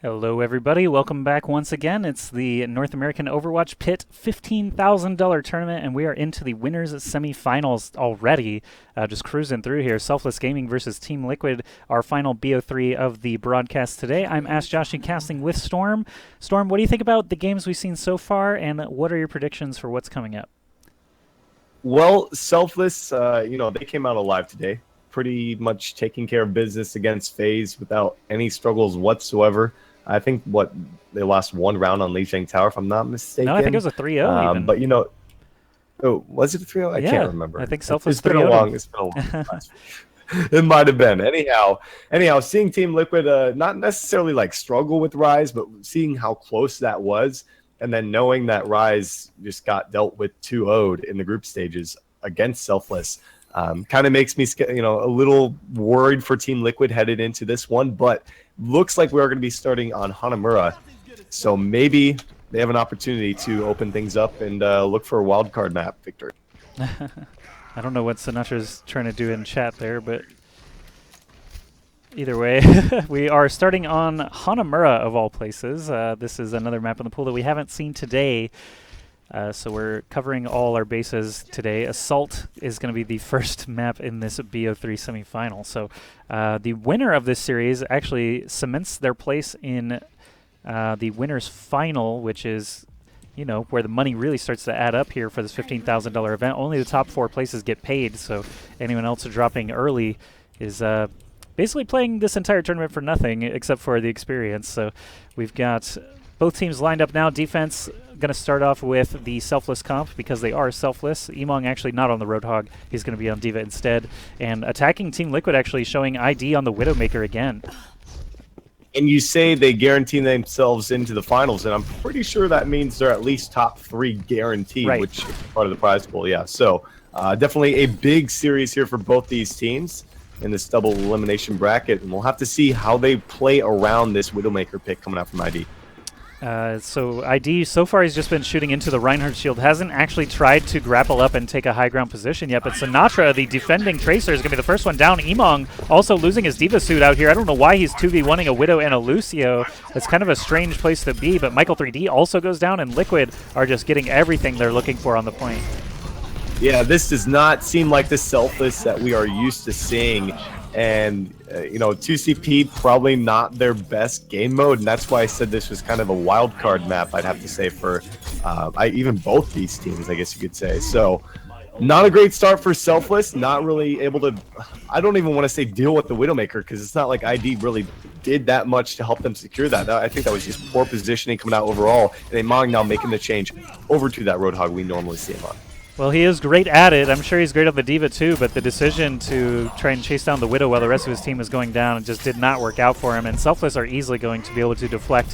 Hello, everybody. Welcome back once again. It's the North American Overwatch PIT $15,000 tournament, and we are into the winners semifinals already. Just cruising through here. Selfless Gaming versus Team Liquid, our final BO3 of the broadcast today. I'm Ask Joshy, casting with Storm. Storm, what do you think about the games we've seen so far, and what are your predictions for what's coming up? Well, Selfless, they came out alive today. Pretty much taking care of business against FaZe without any struggles whatsoever. I think they lost one round on Lijiang Tower, if I'm not mistaken. No, I think it was a 3-0 even. But was it a 3-0? I can't remember. I think Selfless it's been a long. It's been a long. It might have been. Anyhow, seeing Team Liquid not necessarily like struggle with Rise, but seeing how close that was, and then knowing that Rise just got dealt with 2-0'd in the group stages against Selfless. Kind of makes me, a little worried for Team Liquid headed into this one, but looks like we are going to be starting on Hanamura, so maybe they have an opportunity to open things up and look for a wildcard map victory. I don't know what Sinatra's trying to do in chat there, but either way, we are starting on Hanamura of all places. This is another map in the pool that we haven't seen today. So we're covering all our bases today. Assault is going to be the first map in this BO3 semifinal. So the winner of this series actually cements their place in the winner's final, which is, where the money really starts to add up here for this $15,000 event. Only the top 4 places get paid, so anyone else dropping early is basically playing this entire tournament for nothing except for the experience. So we've got both teams lined up now. Defense going to start off with the Selfless comp because they are selfless. Emong actually not on the Roadhog. He's going to be on D.Va instead. And attacking Team Liquid actually showing ID on the Widowmaker again. And you say they guarantee themselves into the finals, and I'm pretty sure that means they're at least top 3 guaranteed, right, which is part of the prize pool. Yeah, so definitely a big series here for both these teams in this double elimination bracket, and we'll have to see how they play around this Widowmaker pick coming out from ID. So ID, so far he's just been shooting into the Reinhardt shield. Hasn't actually tried to grapple up and take a high ground position yet, but Sinatra, the defending Tracer, is going to be the first one down. Emong also losing his D.Va suit out here. I don't know why he's 2v1ing a Widow and a Lucio. It's kind of a strange place to be, but Michael 3D also goes down, and Liquid are just getting everything they're looking for on the point. Yeah, this does not seem like the Selfless that we are used to seeing. And, 2CP probably not their best game mode, and that's why I said this was kind of a wild card map, I'd have to say, for even both these teams, I guess you could say. So, not a great start for Selfless, not really able to, I don't even want to say deal with the Widowmaker, because it's not like ID really did that much to help them secure that. I think that was just poor positioning coming out overall, and Emong now making the change over to that Roadhog we normally see him on. Well, he is great at it. I'm sure he's great on the D.Va too, but the decision to try and chase down the Widow while the rest of his team was going down just did not work out for him, and Selfless are easily going to be able to deflect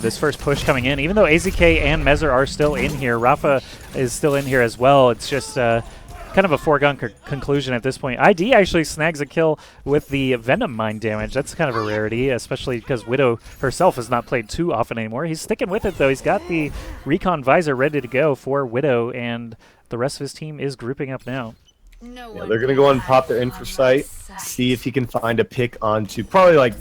this first push coming in. Even though AZK and Mezzer are still in here, Rafa is still in here as well. It's just kind of a foregone conclusion at this point. ID actually snags a kill with the Venom Mine damage. That's kind of a rarity, especially because Widow herself is not played too often anymore. He's sticking with it, though. He's got the Recon Visor ready to go for Widow, and the rest of his team is grouping up now. Yeah, they're going to go and pop their info site, see if he can find a pick onto probably like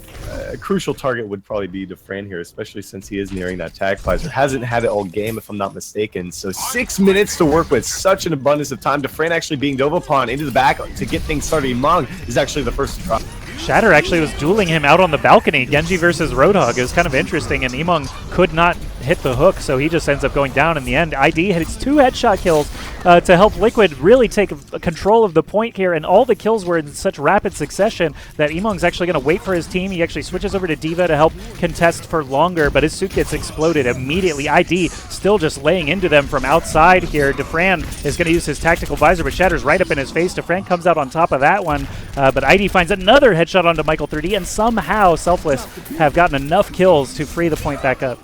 a crucial target would probably be Dufran here, especially since he is nearing that tag visor. Hasn't had it all game, if I'm not mistaken. So 6 minutes to work with, such an abundance of time. Dufran actually being dove upon into the back to get things started. Emong is actually the first to drop. Shatter actually was dueling him out on the balcony. Genji versus Roadhog. It was kind of interesting, and Emong could not hit the hook, so he just ends up going down in the end. ID hits 2 headshot kills to help Liquid really take control of the point here, and all the kills were in such rapid succession that Emong's actually going to wait for his team. He actually switches over to D.Va to help contest for longer, but his suit gets exploded immediately. ID still just laying into them from outside here. Dufran is going to use his tactical visor, but Shatter's right up in his face. Dufran comes out on top of that one, but ID finds another headshot onto Michael 3D, and somehow Selfless have gotten enough kills to free the point back up.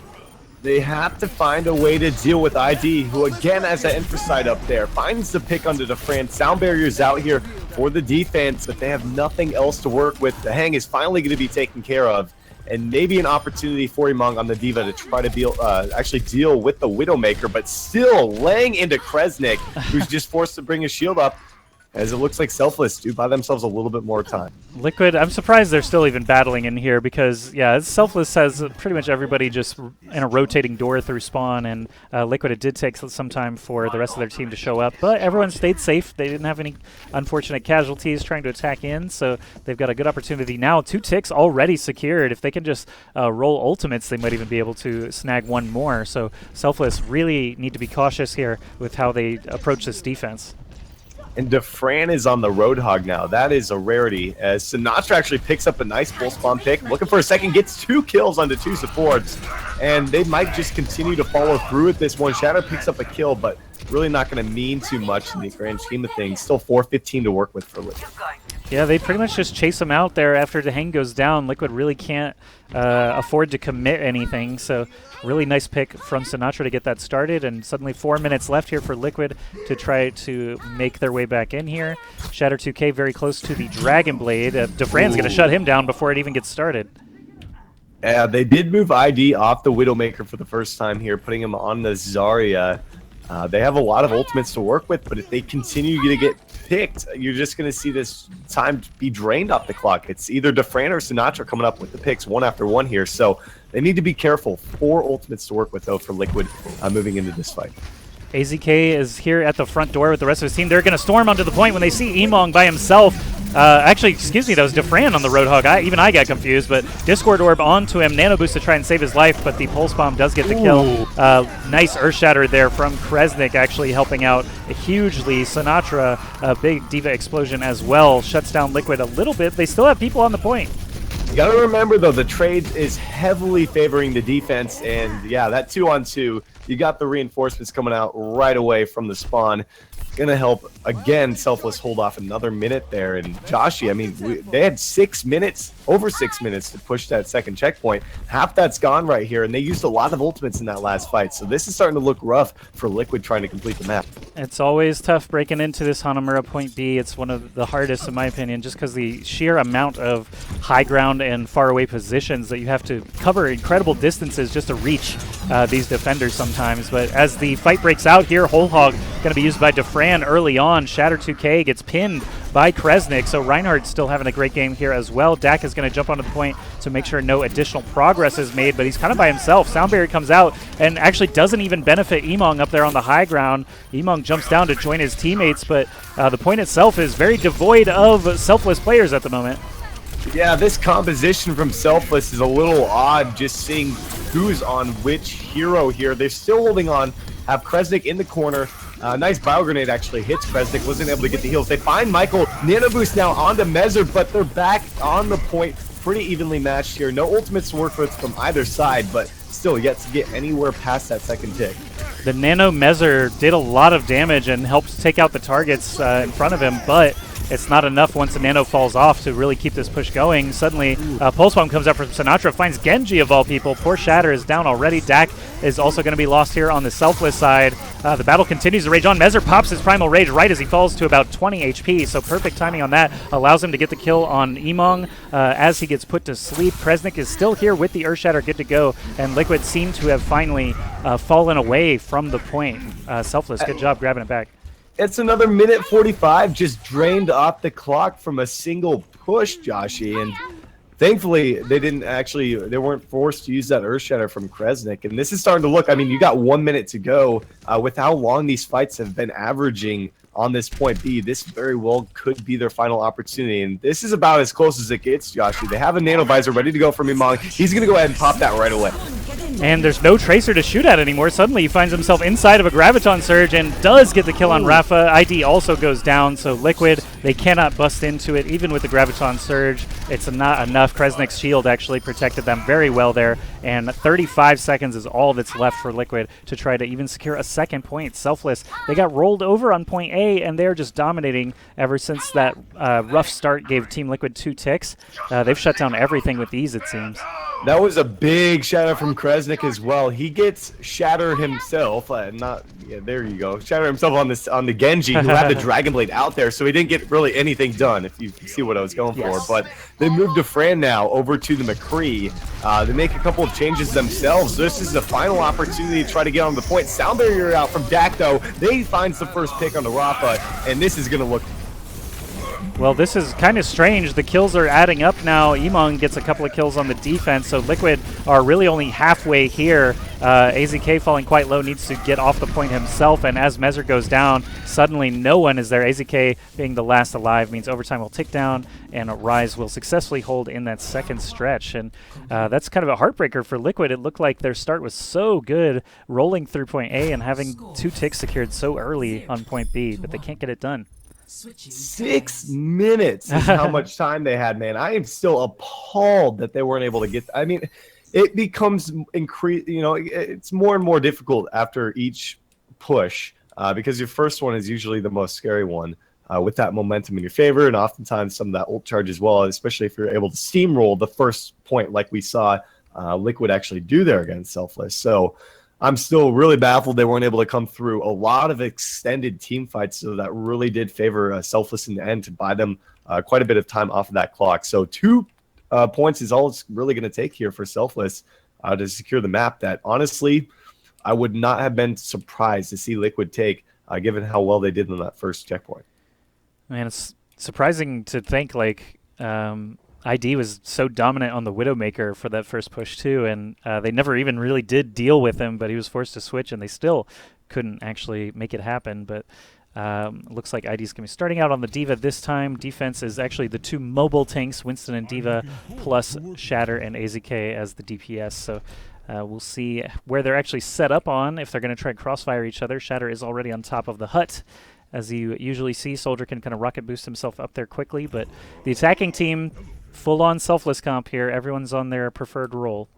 They have to find a way to deal with ID, who again has that infrasight up there, finds the pick under the Fran. Sound barriers out here for the defense, but they have nothing else to work with. The hang is finally going to be taken care of, and maybe an opportunity for Emong on the D.Va to try to actually deal with the Widowmaker, but still laying into Kresnik, who's just forced to bring his shield up. as it looks like Selfless do buy themselves a little bit more time. Liquid, I'm surprised they're still even battling in here because, yeah, Selfless has pretty much everybody just in a rotating door through spawn, and Liquid, it did take some time for the rest of their team to show up, but everyone stayed safe. They didn't have any unfortunate casualties trying to attack in, so they've got a good opportunity now. 2 ticks already secured. If they can just roll ultimates, they might even be able to snag one more, so Selfless really need to be cautious here with how they approach this defense. And Defran is on the Roadhog now. That is a rarity, as Sinatra actually picks up a nice full spawn pick. Looking for a second, gets 2 kills onto 2 supports. And they might just continue to follow through with this one. Shatter picks up a kill, but really not going to mean too much in the grand scheme of things. Still 4-15 to work with for Liquid. Yeah, they pretty much just chase him out there after the hang goes down. Liquid really can't afford to commit anything, so really nice pick from Sinatra to get that started, and suddenly 4 minutes left here for Liquid to try to make their way back in here. Shatter 2K very close to the Dragon Blade. Defran's going to shut him down before it even gets started. They did move ID off the Widowmaker for the first time here, putting him on the Zarya. They have a lot of ultimates to work with, but if they continue to get picked, you're just going to see this time be drained off the clock. It's either Defran or Sinatra coming up with the picks one after one here, so they need to be careful. 4 ultimates to work with, though, for Liquid moving into this fight. AZK is here at the front door with the rest of his team. They're going to storm onto the point when they see Emong by himself. Actually, excuse me, that was Defran on the Roadhog. Even I got confused, but Discord Orb onto him. Nano Boost to try and save his life, but the Pulse Bomb does get the kill. Nice Earth Shatter there from Kresnik, actually helping out hugely. Sinatra, a big Diva Explosion as well, shuts down Liquid a little bit. They still have people on the point. You gotta remember, though, the trade is heavily favoring the defense, and yeah, that 2-on-2, you got the reinforcements coming out right away from the spawn. Gonna help, again, Selfless hold off another minute there, and Joshy, I mean, they had 6 minutes, over 6 minutes to push that second checkpoint. Half that's gone right here, and they used a lot of ultimates in that last fight, so this is starting to look rough for Liquid trying to complete the map. It's always tough breaking into this Hanamura Point B. It's one of the hardest, in my opinion, just because the sheer amount of high ground and far away positions that you have to cover incredible distances just to reach these defenders sometimes. But as the fight breaks out here, Whole Hog going to be used by Defran early on. Shatter 2K gets pinned by Kresnik, so Reinhardt's still having a great game here as well. Dak is going to jump onto the point to make sure no additional progress is made, but he's kind of by himself. Sound Barrier comes out and actually doesn't even benefit Emong up there on the high ground. Emong jumps down to join his teammates, but the point itself is very devoid of Selfless players at the moment. Yeah, this composition from Selfless is a little odd, just seeing who's on which hero here. They're still holding on, have Kresnik in the corner. Nice Bio Grenade actually hits Kresnik, wasn't able to get the heals. They find Michael. Nano Boost now onto Mezzer, but they're back on the point. Pretty evenly matched here. No ultimates to work with from either side, but still yet to get anywhere past that second tick. The Nano Mezzer did a lot of damage and helped take out the targets in front of him, but it's not enough once the Nano falls off to really keep this push going. Suddenly, Pulse Bomb comes up from Sinatra, finds Genji of all people. Poor Shatter is down already. Dak is also going to be lost here on the Selfless side. The battle continues to rage on. Mezzer pops his Primal Rage right as he falls to about 20 HP, so perfect timing on that. Allows him to get the kill on Emong as he gets put to sleep. Kresnik is still here with the Earth Shatter good to go, and Liquid seem to have finally fallen away from the point. Selfless, good job grabbing it back. It's another minute 45 just drained off the clock from a single push, Joshy, and thankfully they weren't forced to use that Earth Shatter from Kresnik, and this is starting to look, I mean, you got 1 minute to go. With how long these fights have been averaging on this point B, this very well could be their final opportunity, and this is about as close as it gets, Joshy. They have a Nano Visor ready to go from Emong. He's going to go ahead and pop that right away. And there's no Tracer to shoot at anymore. Suddenly he finds himself inside of a Graviton Surge and does get the kill on Rafa. ID also goes down, so Liquid, they cannot bust into it even with the Graviton Surge. It's not enough. Kresnik's shield actually protected them very well there, and 35 seconds is all that's left for Liquid to try to even secure a second point. Selfless, they got rolled over on point A, and they're just dominating ever since that rough start gave Team Liquid 2 ticks. They've shut down everything with ease, it seems. That was a big shatter from Kresnik as well. He gets Shatter himself, there you go. Shatter himself on the Genji, who had the Dragon Blade out there, so he didn't get really anything done, if you see what I was going for. But they moved Defran now over to the McCree. They make a couple of changes themselves. This is the final opportunity to try to get on the point. Sound Barrier out from Dak, though. They finds the first pick on the Rafa, and this is going to look Well, this is kind of strange. The kills are adding up now. Emong gets a couple of kills on the defense, so Liquid are really only halfway here. AZK falling quite low, needs to get off the point himself, and as Mezzer goes down, suddenly no one is there. AZK being the last alive means overtime will tick down, and Rise will successfully hold in that second stretch. And that's kind of a heartbreaker for Liquid. It looked like their start was so good, rolling through point A and having 2 ticks secured so early on point B, but they can't get it done. 6 minutes is how much time they had, man. I am still appalled that they weren't able to get. I mean, it becomes it's more and more difficult after each push because your first one is usually the most scary one with that momentum in your favor, and oftentimes some of that ult charge as well, especially if you're able to steamroll the first point like we saw Liquid actually do there against Selfless. So I'm still really baffled they weren't able to come through a lot of extended team fights, so that really did favor Selfless in the end to buy them quite a bit of time off of that clock. So 2 points is all it's really going to take here for Selfless to secure the map that, honestly, I would not have been surprised to see Liquid take, given how well they did on that first checkpoint. Man, it's surprising to think, like, ID was so dominant on the Widowmaker for that first push too, and they never even really did deal with him, but he was forced to switch, and they still couldn't actually make it happen. But looks like ID's going to be starting out on the D.Va this time. Defense is actually the 2 mobile tanks, Winston and D.Va, plus Shatter and AZK as the DPS. So we'll see where they're actually set up on, if they're going to try and crossfire each other. Shatter is already on top of the hut. As you usually see, Soldier can kind of rocket boost himself up there quickly, but the attacking team, full-on Selfless comp here. Everyone's on their preferred role.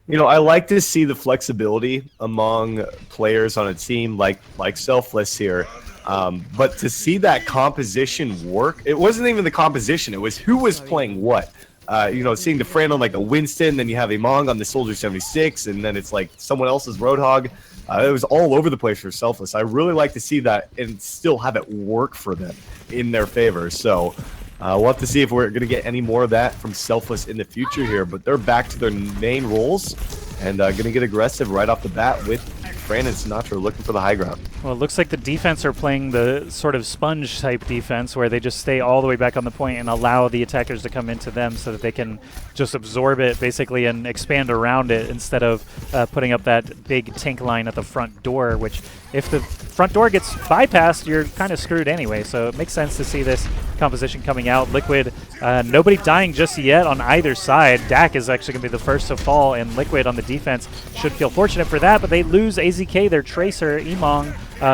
You know, I like to see the flexibility among players on a team like Selfless here. But to see that composition work, it wasn't even the composition. It was who was playing what. Seeing Defran on like the Winston, then you have Emong on the Soldier 76, and then it's like someone else's Roadhog. It was all over the place for Selfless. I really like to see that and still have it work for them in their favor. So we'll have to see if we're going to get any more of that from Selfless in the future here. But they're back to their main roles and going to get aggressive right off the bat with Fran and Sinatra looking for the high ground. Well, it looks like the defense are playing the sort of sponge type defense where they just stay all the way back on the point and allow the attackers to come into them so that they can just absorb it basically and expand around it instead of putting up that big tank line at the front door, which if the front door gets bypassed, you're kind of screwed anyway. So it makes sense to see this composition coming out. Liquid, nobody dying just yet on either side. Dak is actually going to be the first to fall, and Liquid on the defense should feel fortunate for that, but they lose AZK, their tracer. Emong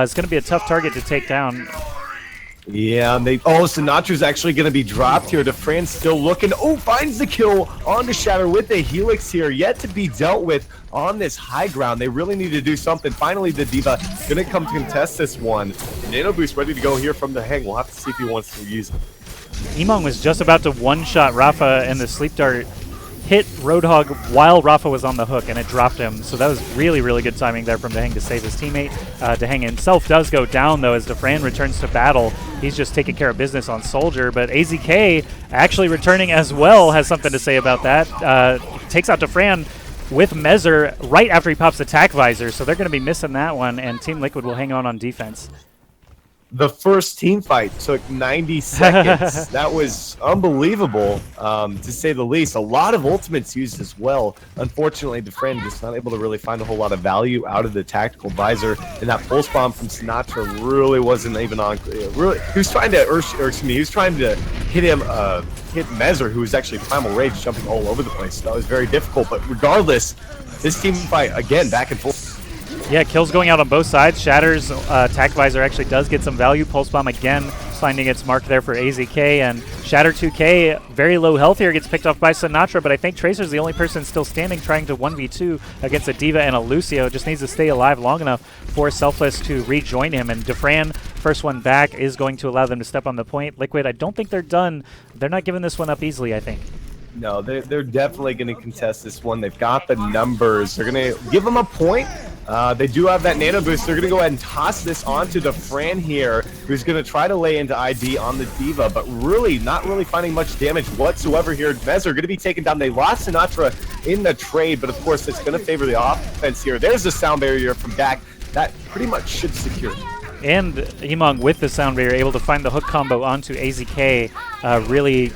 is going to be a tough target to take down. Yeah, Sinatra's actually going to be dropped here. Defran's still looking. Oh, finds the kill on the Shatter with the Helix here, yet to be dealt with on this high ground. They really need to do something. Finally, the D.Va going to come to contest this one. Nano Boost ready to go here from the hang. We'll have to see if he wants to use it. Emong was just about to one-shot Rafa, and the Sleep Dart hit Roadhog while Rafa was on the hook, and it dropped him. So that was really, really good timing there from Dehang to save his teammate. Dehang himself does go down, though, as Defran returns to battle. He's just taking care of business on Soldier, but AZK actually returning as well has something to say about that. Takes out Defran with Mezzer right after he pops Attack Visor, so they're going to be missing that one, and Team Liquid will hang on defense. The first team fight took 90 seconds. That was unbelievable, to say the least. A lot of ultimates used as well. Unfortunately, Defran just not able to really find a whole lot of value out of the tactical visor, and that pulse bomb from Sinatra really wasn't even on. Really, he was trying to, hit him, hit Mezzer, who was actually Primal Rage, jumping all over the place. So that was very difficult. But regardless, this team fight again back and forth. Yeah, kills going out on both sides. Shatter's attack visor actually does get some value. Pulse bomb again finding its mark there for AZK, and Shatter 2K, very low health here, gets picked off by Sinatra, but I think Tracer's the only person still standing trying to 1v2 against a D.Va and a Lucio. Just needs to stay alive long enough for Selfless to rejoin him, and Defran, first one back, is going to allow them to step on the point. Liquid, I don't think they're done. They're not giving this one up easily, I think. No, they're definitely going to contest this one. They've got the numbers. They're going to give them a point. They do have that nano boost. They're going to go ahead and toss this onto Defran here, who's going to try to lay into ID on the D.Va, but really not really finding much damage whatsoever here. Mezzer going to be taken down. They lost Sinatra in the trade, but of course it's going to favor the offense here. There's the sound barrier from Dak. That pretty much should secure it. and Emong with the sound barrier able to find the hook combo onto AZK really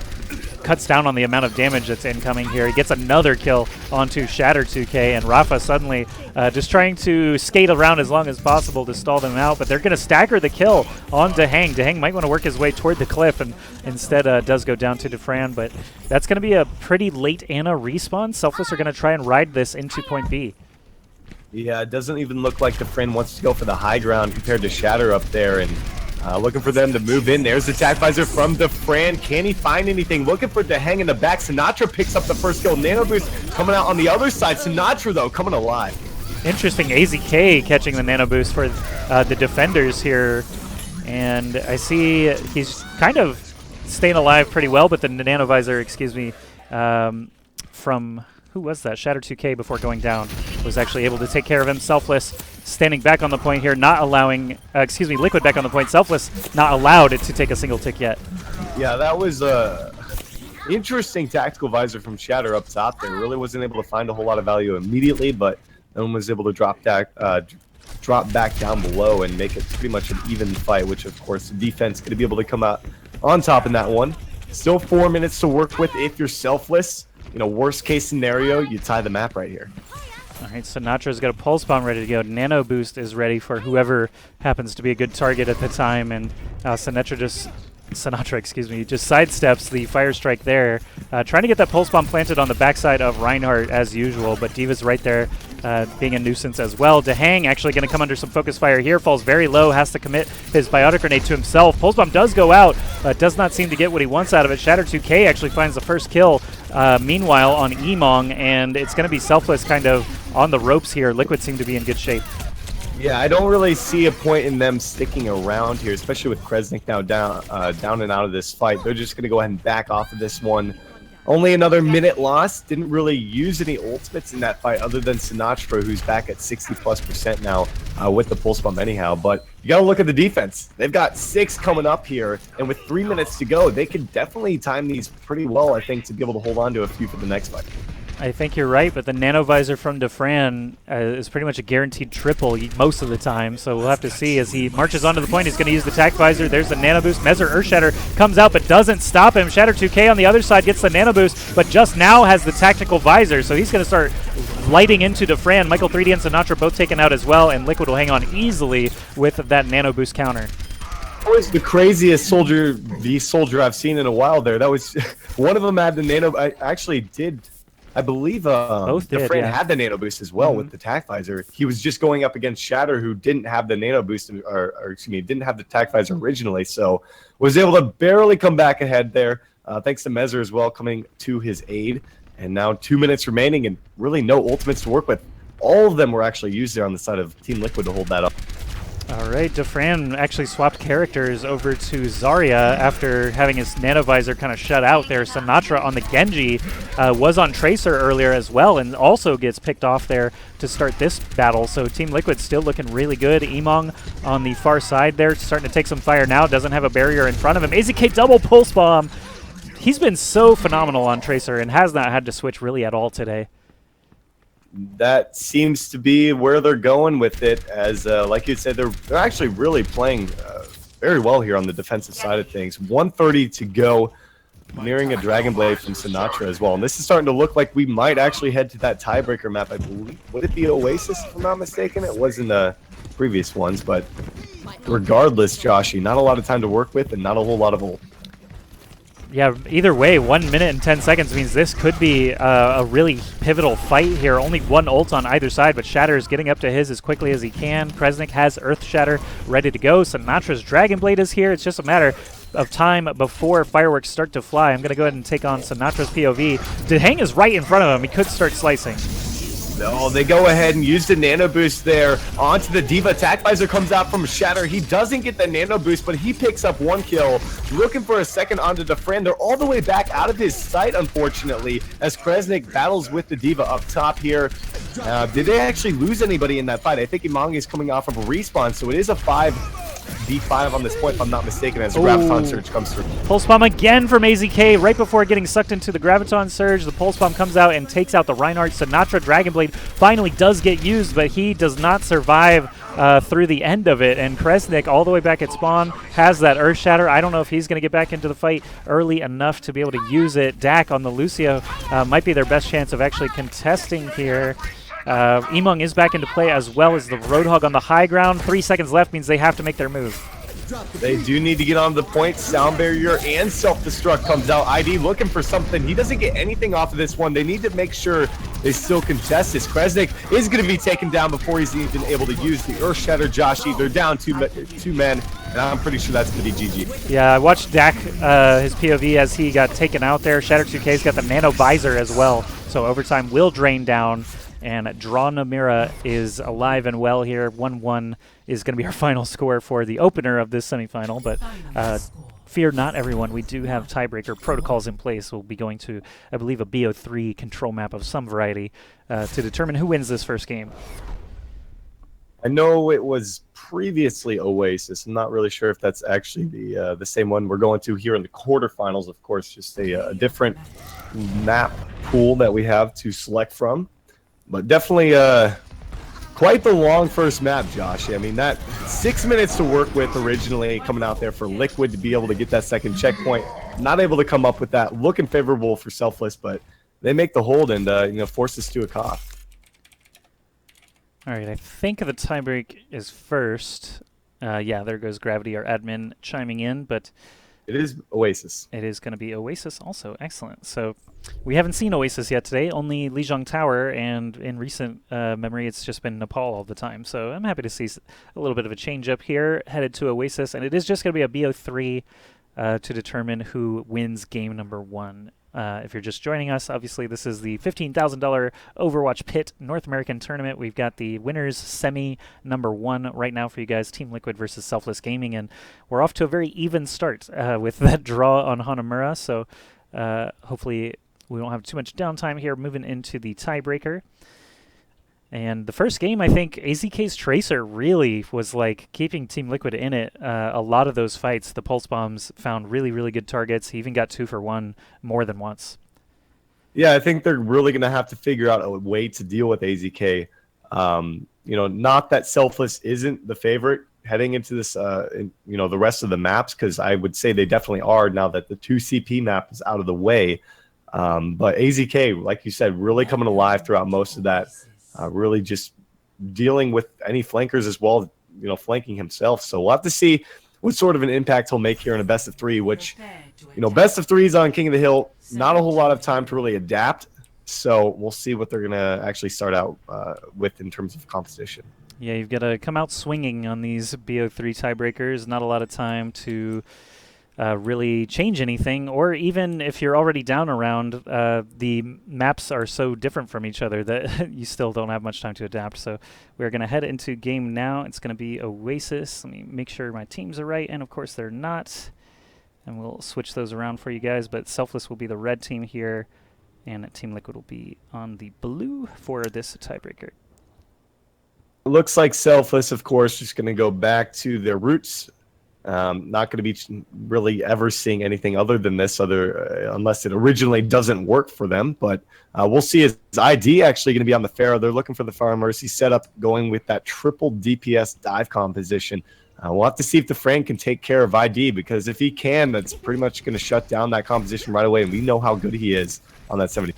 cuts down on the amount of damage that's incoming here. He gets another kill onto Shatter 2K, and Rafa suddenly just trying to skate around as long as possible to stall them out, but they're going to stagger the kill on Dehang. Dehang might want to work his way toward the cliff, and instead does go down to Defran, but that's going to be a pretty late Ana respawn. Selfless are going to try and ride this into point B. Yeah, it doesn't even look like Defran wants to go for the high ground compared to Shatter up there, and looking for them to move in. There's the attack visor from Defran. Can he find anything? Looking for Dehang in the back. Sinatra picks up the first kill. Nano Boost coming out on the other side. Sinatra, though, coming alive. Interesting. AZK catching the Nano Boost for the defenders here. And I see he's kind of staying alive pretty well, but the Nano Visor, excuse me, from... who was that? Shatter 2K before going down was actually able to take care of him. Selfless standing back on the point here, not allowing, excuse me, Liquid back on the point. Selfless not allowed it to take a single tick yet. Yeah, that was a interesting tactical visor from Shatter up top there. Really wasn't able to find a whole lot of value immediately, but no one was able to drop back down below and make it pretty much an even fight, which of course the defense going to be able to come out on top in that one. Still 4 minutes to work with if you're Selfless. You know, worst case scenario, you tie the map right here. All right, Sinatra's got a pulse bomb ready to go. Nano Boost is ready for whoever happens to be a good target at the time, and Sinatra just sidesteps the fire strike there, trying to get that pulse bomb planted on the backside of Reinhardt as usual, but D.Va's right there, being a nuisance as well. Dehang actually going to come under some focus fire here, falls very low, has to commit his biotic grenade to himself. Pulse bomb does go out, does not seem to get what he wants out of it. Shatter 2K actually finds the first kill, meanwhile on Emong, and it's going to be Selfless kind of on the ropes here. Liquid seem to be in good shape. Yeah, I don't really see a point in them sticking around here, especially with Kresnik now down and out of this fight. They're just going to go ahead and back off of this one. Only another minute lost. Didn't really use any ultimates in that fight other than Sinatra, who's back at 60+% now with the pulse bomb anyhow. But you got to look at the defense. They've got 6 coming up here, and with 3 minutes to go, they could definitely time these pretty well, I think, to be able to hold on to a few for the next fight. I think you're right, but the Nano Visor from Defran is pretty much a guaranteed triple most of the time, so we'll have to see as he marches onto the point. He's going to use the Tac Visor. There's the Nano Boost. Mezzer Earthshatter comes out but doesn't stop him. Shatter 2K on the other side gets the Nano Boost, but just now has the Tactical Visor, so he's going to start lighting into Defran. Michael 3D and Sinatra both taken out as well, and Liquid will hang on easily with that Nano Boost counter. That was the craziest soldier I've seen in a while there. That was one of them had the Nano. I believe Defran had the Nano Boost as well with the Tac Visor. He was just going up against Shatter, who didn't have the Nano Boost, or excuse me, didn't have the Tac Visor originally, so was able to barely come back ahead there. Thanks to Mezzer as well coming to his aid. And now 2 minutes remaining and really no ultimates to work with. All of them were actually used there on the side of Team Liquid to hold that up. All right, Defran actually swapped characters over to Zarya after having his Nano Visor kind of shut out there. Sinatra on the Genji was on Tracer earlier as well and also gets picked off there to start this battle. So Team Liquid still looking really good. Emong on the far side there, starting to take some fire now. Doesn't have a barrier in front of him. AZK double pulse bomb. He's been so phenomenal on Tracer and has not had to switch really at all today. That seems to be where they're going with it, as like you said, they're actually really playing very well here on the defensive side of things. 1:30 to go, nearing a Dragon Blade from Sinatra as well. And this is starting to look like we might actually head to that tiebreaker map, I believe. Would it be Oasis, if I'm not mistaken? It was in the previous ones, but regardless, Joshy, not a lot of time to work with and not a whole lot of ult. Yeah, either way, 1 minute and 10 seconds means this could be a really pivotal fight here. Only one ult on either side, but Shatter is getting up to his as quickly as he can. Kresnik has Earth Shatter ready to go. Sinatra's Dragon Blade is here. It's just a matter of time before fireworks start to fly. I'm going to go ahead and take on Sinatra's POV. Dehang is right in front of him. He could start slicing. No, they go ahead and use the Nano Boost there onto the D.Va. Tac Visor comes out from Shatter. He doesn't get the Nano Boost, but he picks up 1 kill. Looking for a second onto Defran. They're all the way back out of his sight, unfortunately, as Kresnik battles with the D.Va up top here. Did they actually lose anybody in that fight? I think Emong is coming off of a respawn, so it is a 5 D5 on this point, if I'm not mistaken, as the Graviton Surge comes through. Pulse Bomb again from AZK right before getting sucked into the Graviton Surge. The Pulse Bomb comes out and takes out the Reinhardt. Sinatra Dragonblade finally does get used, but he does not survive through the end of it. And Kresnik, all the way back at spawn, has that Earth Shatter. I don't know if he's going to get back into the fight early enough to be able to use it. Dak on the Lucio might be their best chance of actually contesting here. Emong is back into play, as well as the Roadhog on the high ground. 3 seconds left means they have to make their move. They do need to get onto the point. Sound Barrier and Self-Destruct comes out. ID looking for something. He doesn't get anything off of this one. They need to make sure they still contest this. Kresnik is going to be taken down before he's even able to use the Earth Shatter. Joshi, they're down two men, and I'm pretty sure that's going to be GG. Yeah, I watched Dak, his POV, as he got taken out there. Shatter 2K's got the Nano Visor as well, so overtime will drain down. And Draw Namira is alive and well here. 1-1 is going to be our final score for the opener of this semifinal. But fear not, everyone. We do have tiebreaker protocols in place. We'll be going to, I believe, a BO3 control map of some variety to determine who wins this first game. I know it was previously Oasis. I'm not really sure if that's actually the same one we're going to here in the quarterfinals. Of course, just a different map pool that we have to select from. But definitely quite the long first map, Josh. I mean, that 6 minutes to work with originally coming out there for Liquid to be able to get that second checkpoint. Not able to come up with that. Looking favorable for Selfless, but they make the hold and force us to a cough. All right, I think the tiebreak is first. Yeah, there goes Gravity, our admin, chiming in, but it is Oasis. It is going to be Oasis also. Excellent. So we haven't seen Oasis yet today, only Lijiang Tower, and in recent memory, it's just been Nepal all the time. So I'm happy to see a little bit of a change up here, headed to Oasis, and it is just going to be a BO3 to determine who wins game number 1. If you're just joining us, obviously this is the $15,000 Overwatch PIT North American Tournament. We've got the winners semi number 1 right now for you guys, Team Liquid versus Selfless Gaming, and we're off to a very even start with that draw on Hanamura, so hopefully we don't have too much downtime here moving into the tiebreaker. And the first game, I think AZK's Tracer really was like keeping Team Liquid in it. A lot of those fights, the Pulse Bombs found really, really good targets. He even got 2 for 1 more than once. Yeah, I think they're really going to have to figure out a way to deal with AZK. Not that Selfless isn't the favorite heading into this, the rest of the maps, because I would say they definitely are now that the 2CP map is out of the way. But AZK, like you said, really coming alive throughout most of that. Really just dealing with any flankers as well, flanking himself. So we'll have to see what sort of an impact he'll make here in a best of 3, which, best of 3s on King of the Hill, not a whole lot of time to really adapt. So we'll see what they're going to actually start out with in terms of competition. Yeah, you've got to come out swinging on these BO3 tiebreakers. Not a lot of time to really change anything, or even if you're already down around, the maps are so different from each other that you still don't have much time to adapt. So we're going to head into game now. It's going to be Oasis. Let me make sure my teams are right, and of course they're not. And we'll switch those around for you guys, but Selfless will be the red team here, and Team Liquid will be on the blue for this tiebreaker. It looks like Selfless, of course, just going to go back to their roots. Not going to be really ever seeing anything other than this, unless it originally doesn't work for them. But we'll see. Is ID actually going to be on the Pharaoh? They're looking for the Fire Mercy setup, going with that triple DPS dive composition. We'll have to see if the Fran can take care of ID, because if he can, that's pretty much going to shut down that composition right away. And we know how good he is on that 70.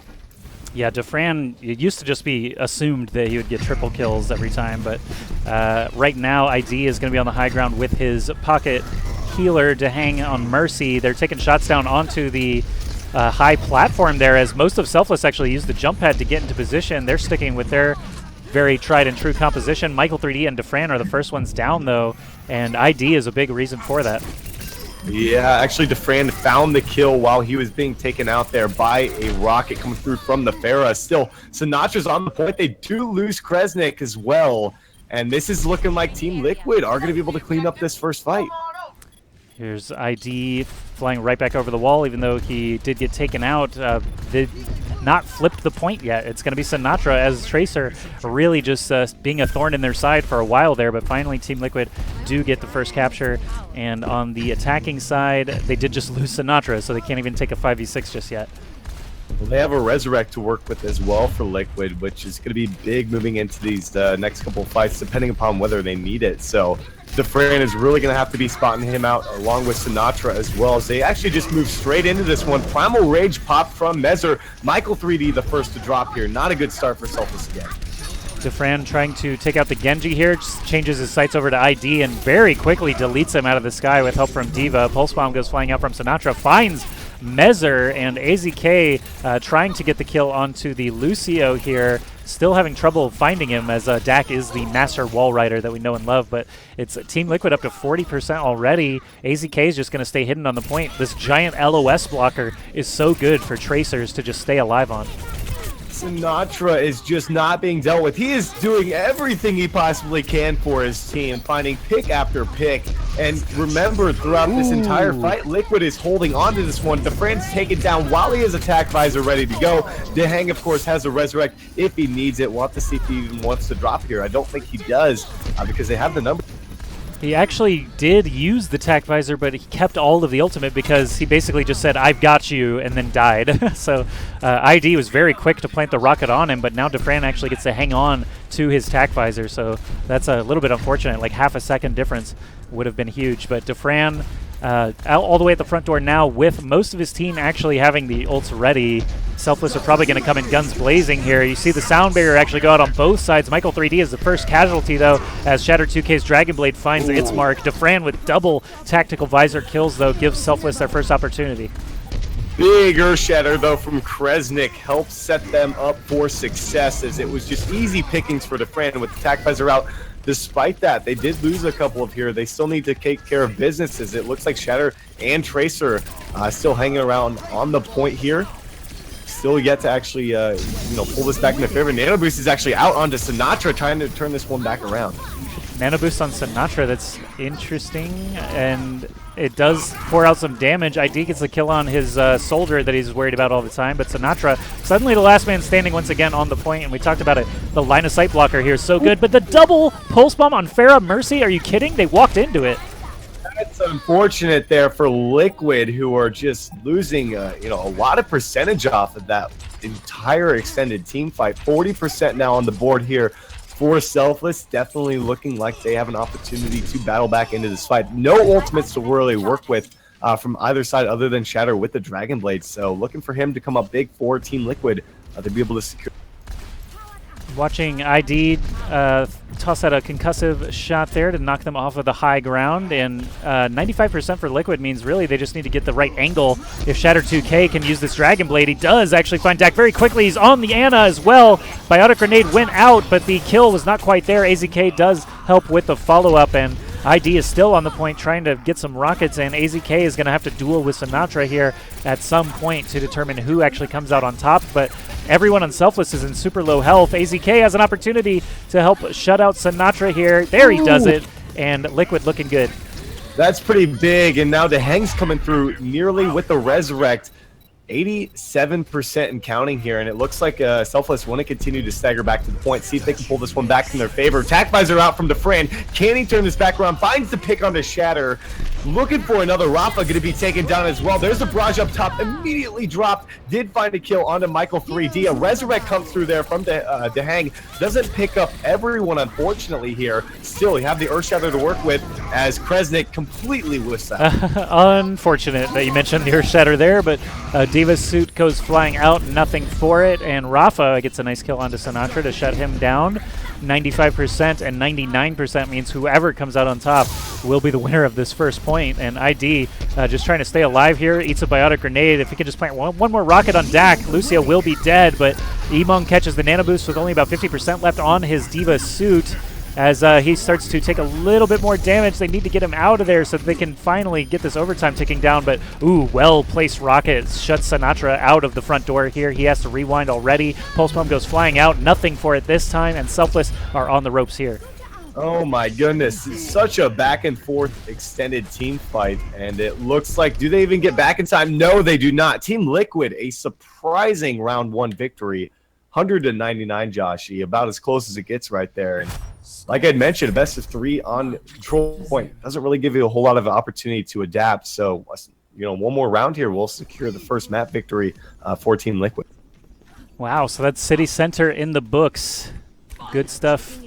Yeah, Defran, it used to just be assumed that he would get triple kills every time, but right now ID is going to be on the high ground with his pocket healer to hang on Mercy. They're taking shots down onto the high platform there, as most of Selfless actually used the jump pad to get into position. They're sticking with their very tried and true composition. Michael 3D and Defran are the first ones down, though, and ID is a big reason for that. Yeah, actually, Defran found the kill while he was being taken out there by a rocket coming through from the Pharah. Still, Sinatra's on the point. They do lose Kresnik as well, and this is looking like Team Liquid are going to be able to clean up this first fight. Here's ID flying right back over the wall, even though he did get taken out. Did not flipped the point yet. It's going to be Sinatra as Tracer, really just being a thorn in their side for a while there, but finally Team Liquid do get the first capture. And on the attacking side, they did just lose Sinatra, so they can't even take a 5v6 just yet. Well, they have a Resurrect to work with as well for Liquid, which is going to be big moving into these next couple of fights, depending upon whether they need it. So Dufresne is really going to have to be spotting him out, along with Sinatra as well, as they actually just move straight into this one. Primal Rage popped from Mezzer. Michael 3D the first to drop here. Not a good start for Selfless again. Dufresne trying to take out the Genji here, just changes his sights over to ID and very quickly deletes him out of the sky with help from D.Va. Pulse Bomb goes flying out from Sinatra, finds Mezzer, and AZK trying to get the kill onto the Lucio here. Still having trouble finding him, as Dak is the master wall rider that we know and love, but it's Team Liquid up to 40% already. AZK is just going to stay hidden on the point. This giant LOS blocker is so good for Tracers to just stay alive on. Sinatra is just not being dealt with. He is doing everything he possibly can for his team, finding pick after pick. And remember, throughout this entire fight, Liquid is holding on to this one. Dufresne's taken down while he has attack visor ready to go. Dehang, of course, has a Resurrect if he needs it. We'll have to see if he even wants to drop here. I don't think he does, because they have the number. He actually did use the tac visor, but he kept all of the ultimate because he basically just said, "I've got you," and then died. So ID was very quick to plant the rocket on him, but now Dufresne actually gets to hang on to his tac visor, so that's a little bit unfortunate. Like half a second difference would have been huge, but Dufresne out all the way at the front door now with most of his team actually having the ults ready. Selfless are probably going to come in guns blazing here. You see the sound barrier actually go out on both sides. Michael 3D is the first casualty, though, as Shatter 2K's Dragon Blade finds its mark. Dufresne with double tactical visor kills, though, gives Selfless their first opportunity. Big Earth Shatter, though, from Kresnik helped set them up for success, as it was just easy pickings for Dufresne with the tac visor out. Despite that, they did lose a couple of here. They still need to take care of business, as it looks like Shatter and Tracer still hanging around on the point here. Still yet to actually, pull this back in their favor. Nano Boost is actually out onto Sinatra, trying to turn this one back around. Nano Boost on Sinatra, that's interesting, and it does pour out some damage. ID gets the kill on his soldier that he's worried about all the time, but Sinatra, suddenly the last man standing once again on the point, and we talked about it. The line of sight blocker here is so good, but the double pulse bomb on Farah Mercy, are you kidding? They walked into it. That's unfortunate there for Liquid, who are just losing, a lot of percentage off of that entire extended team fight. 40% now on the board here for Selfless. Definitely looking like they have an opportunity to battle back into this fight. No ultimates to really work with from either side other than Shatter with the Dragon Blade. So looking for him to come up big for Team Liquid to be able to secure. Watching ID toss out a concussive shot there to knock them off of the high ground, and 95% for Liquid means really they just need to get the right angle. If Shatter 2K can use this Dragon Blade, he does actually find Dak very quickly. He's on the Ana as well. Biotic Grenade went out, but the kill was not quite there. AZK does help with the follow-up, and ID is still on the point trying to get some rockets, and AZK is going to have to duel with Sinatra here at some point to determine who actually comes out on top, but everyone on Selfless is in super low health. AZK has an opportunity to help shut out Sinatra here. There he does it, and Liquid looking good. That's pretty big, and now Dehang's coming through nearly with the Resurrect. 87% and counting here, and it looks like Selfless want to continue to stagger back to the point, see if they can pull this one back in their favor. Tac visor out from Dufresne. Can he turn this back around? Finds the pick on the Shatter. Looking for another Rafa, going to be taken down as well. There's a barrage up top, immediately dropped. Did find a kill onto Michael 3D. A Resurrect comes through there from Dehang. Doesn't pick up everyone, unfortunately, here. Still, you have the Earth Shatter to work with, as Kresnik completely whiffs out. Unfortunate that you mentioned the Earth Shatter there, but D.Va's suit goes flying out, nothing for it, and Rafa gets a nice kill onto Sinatra to shut him down. 95% and 99% means whoever comes out on top will be the winner of this first point, and ID just trying to stay alive here, eats a Biotic Grenade. If he can just plant one more rocket on Dak, Lucio will be dead, but Emong catches the Nano Boost with only about 50% left on his D.Va suit. As he starts to take a little bit more damage, they need to get him out of there so that they can finally get this overtime ticking down. But, ooh, well-placed rocket shuts Sinatra out of the front door here. He has to rewind already. Pulse Bomb goes flying out. Nothing for it this time, and Selfless are on the ropes here. Oh my goodness, it's such a back and forth extended team fight, and it looks like, do they even get back in time? No, they do not. Team Liquid, a surprising round one victory. 100 to 99, Joshy, about as close as it gets right there. And like I mentioned, a best of 3 on control point doesn't really give you a whole lot of opportunity to adapt. So, you know, one more round here will secure the first map victory for Team Liquid. Wow, so that's City Center in the books. Good stuff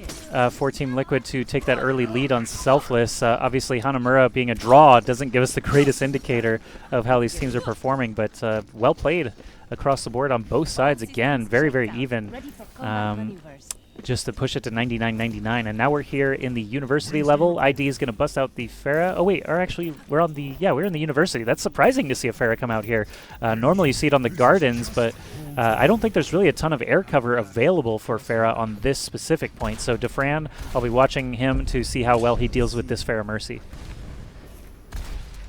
for Team Liquid to take that early lead on Selfless. Obviously, Hanamura being a draw doesn't give us the greatest indicator of how these teams are performing, but well played across the board on both sides. Again, very, very even. Just to push it to 99-99, and now we're here in the university level. ID is going to bust out the Pharah. Oh wait, or actually we're on the, yeah, we're in the university. That's surprising to see a Pharah come out here. Normally you see it on the gardens, but I don't think there's really a ton of air cover available for Pharah on this specific point. So Defran, I'll be watching him to see how well he deals with this Pharah Mercy.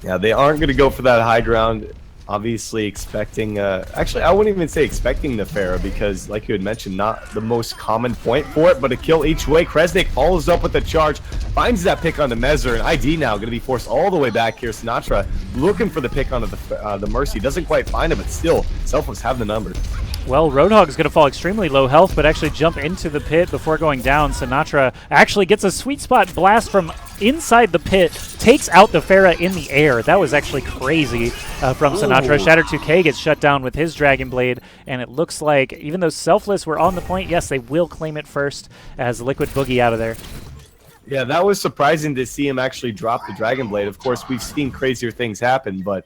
Yeah, they aren't going to go for that high ground. Obviously expecting, actually I wouldn't even say expecting the Pharah, because like you had mentioned, not the most common point for it, but a kill each way. Kresnik follows up with the charge, finds that pick on the Mezzer, and ID now going to be forced all the way back here. Sinatra looking for the pick onto the Mercy, doesn't quite find it, but still, Selfless have the numbers. Well, Roadhog's going to fall extremely low health, but actually jump into the pit before going down. Sinatra actually gets a sweet spot blast from inside the pit, takes out the Pharah in the air. That was actually crazy from Sinatra. Shatter 2K gets shut down with his Dragon Blade, and it looks like, even though Selfless were on the point, yes, they will claim it first as Liquid Boogie out of there. Yeah, that was surprising to see him actually drop the Dragon Blade. Of course, we've seen crazier things happen, but,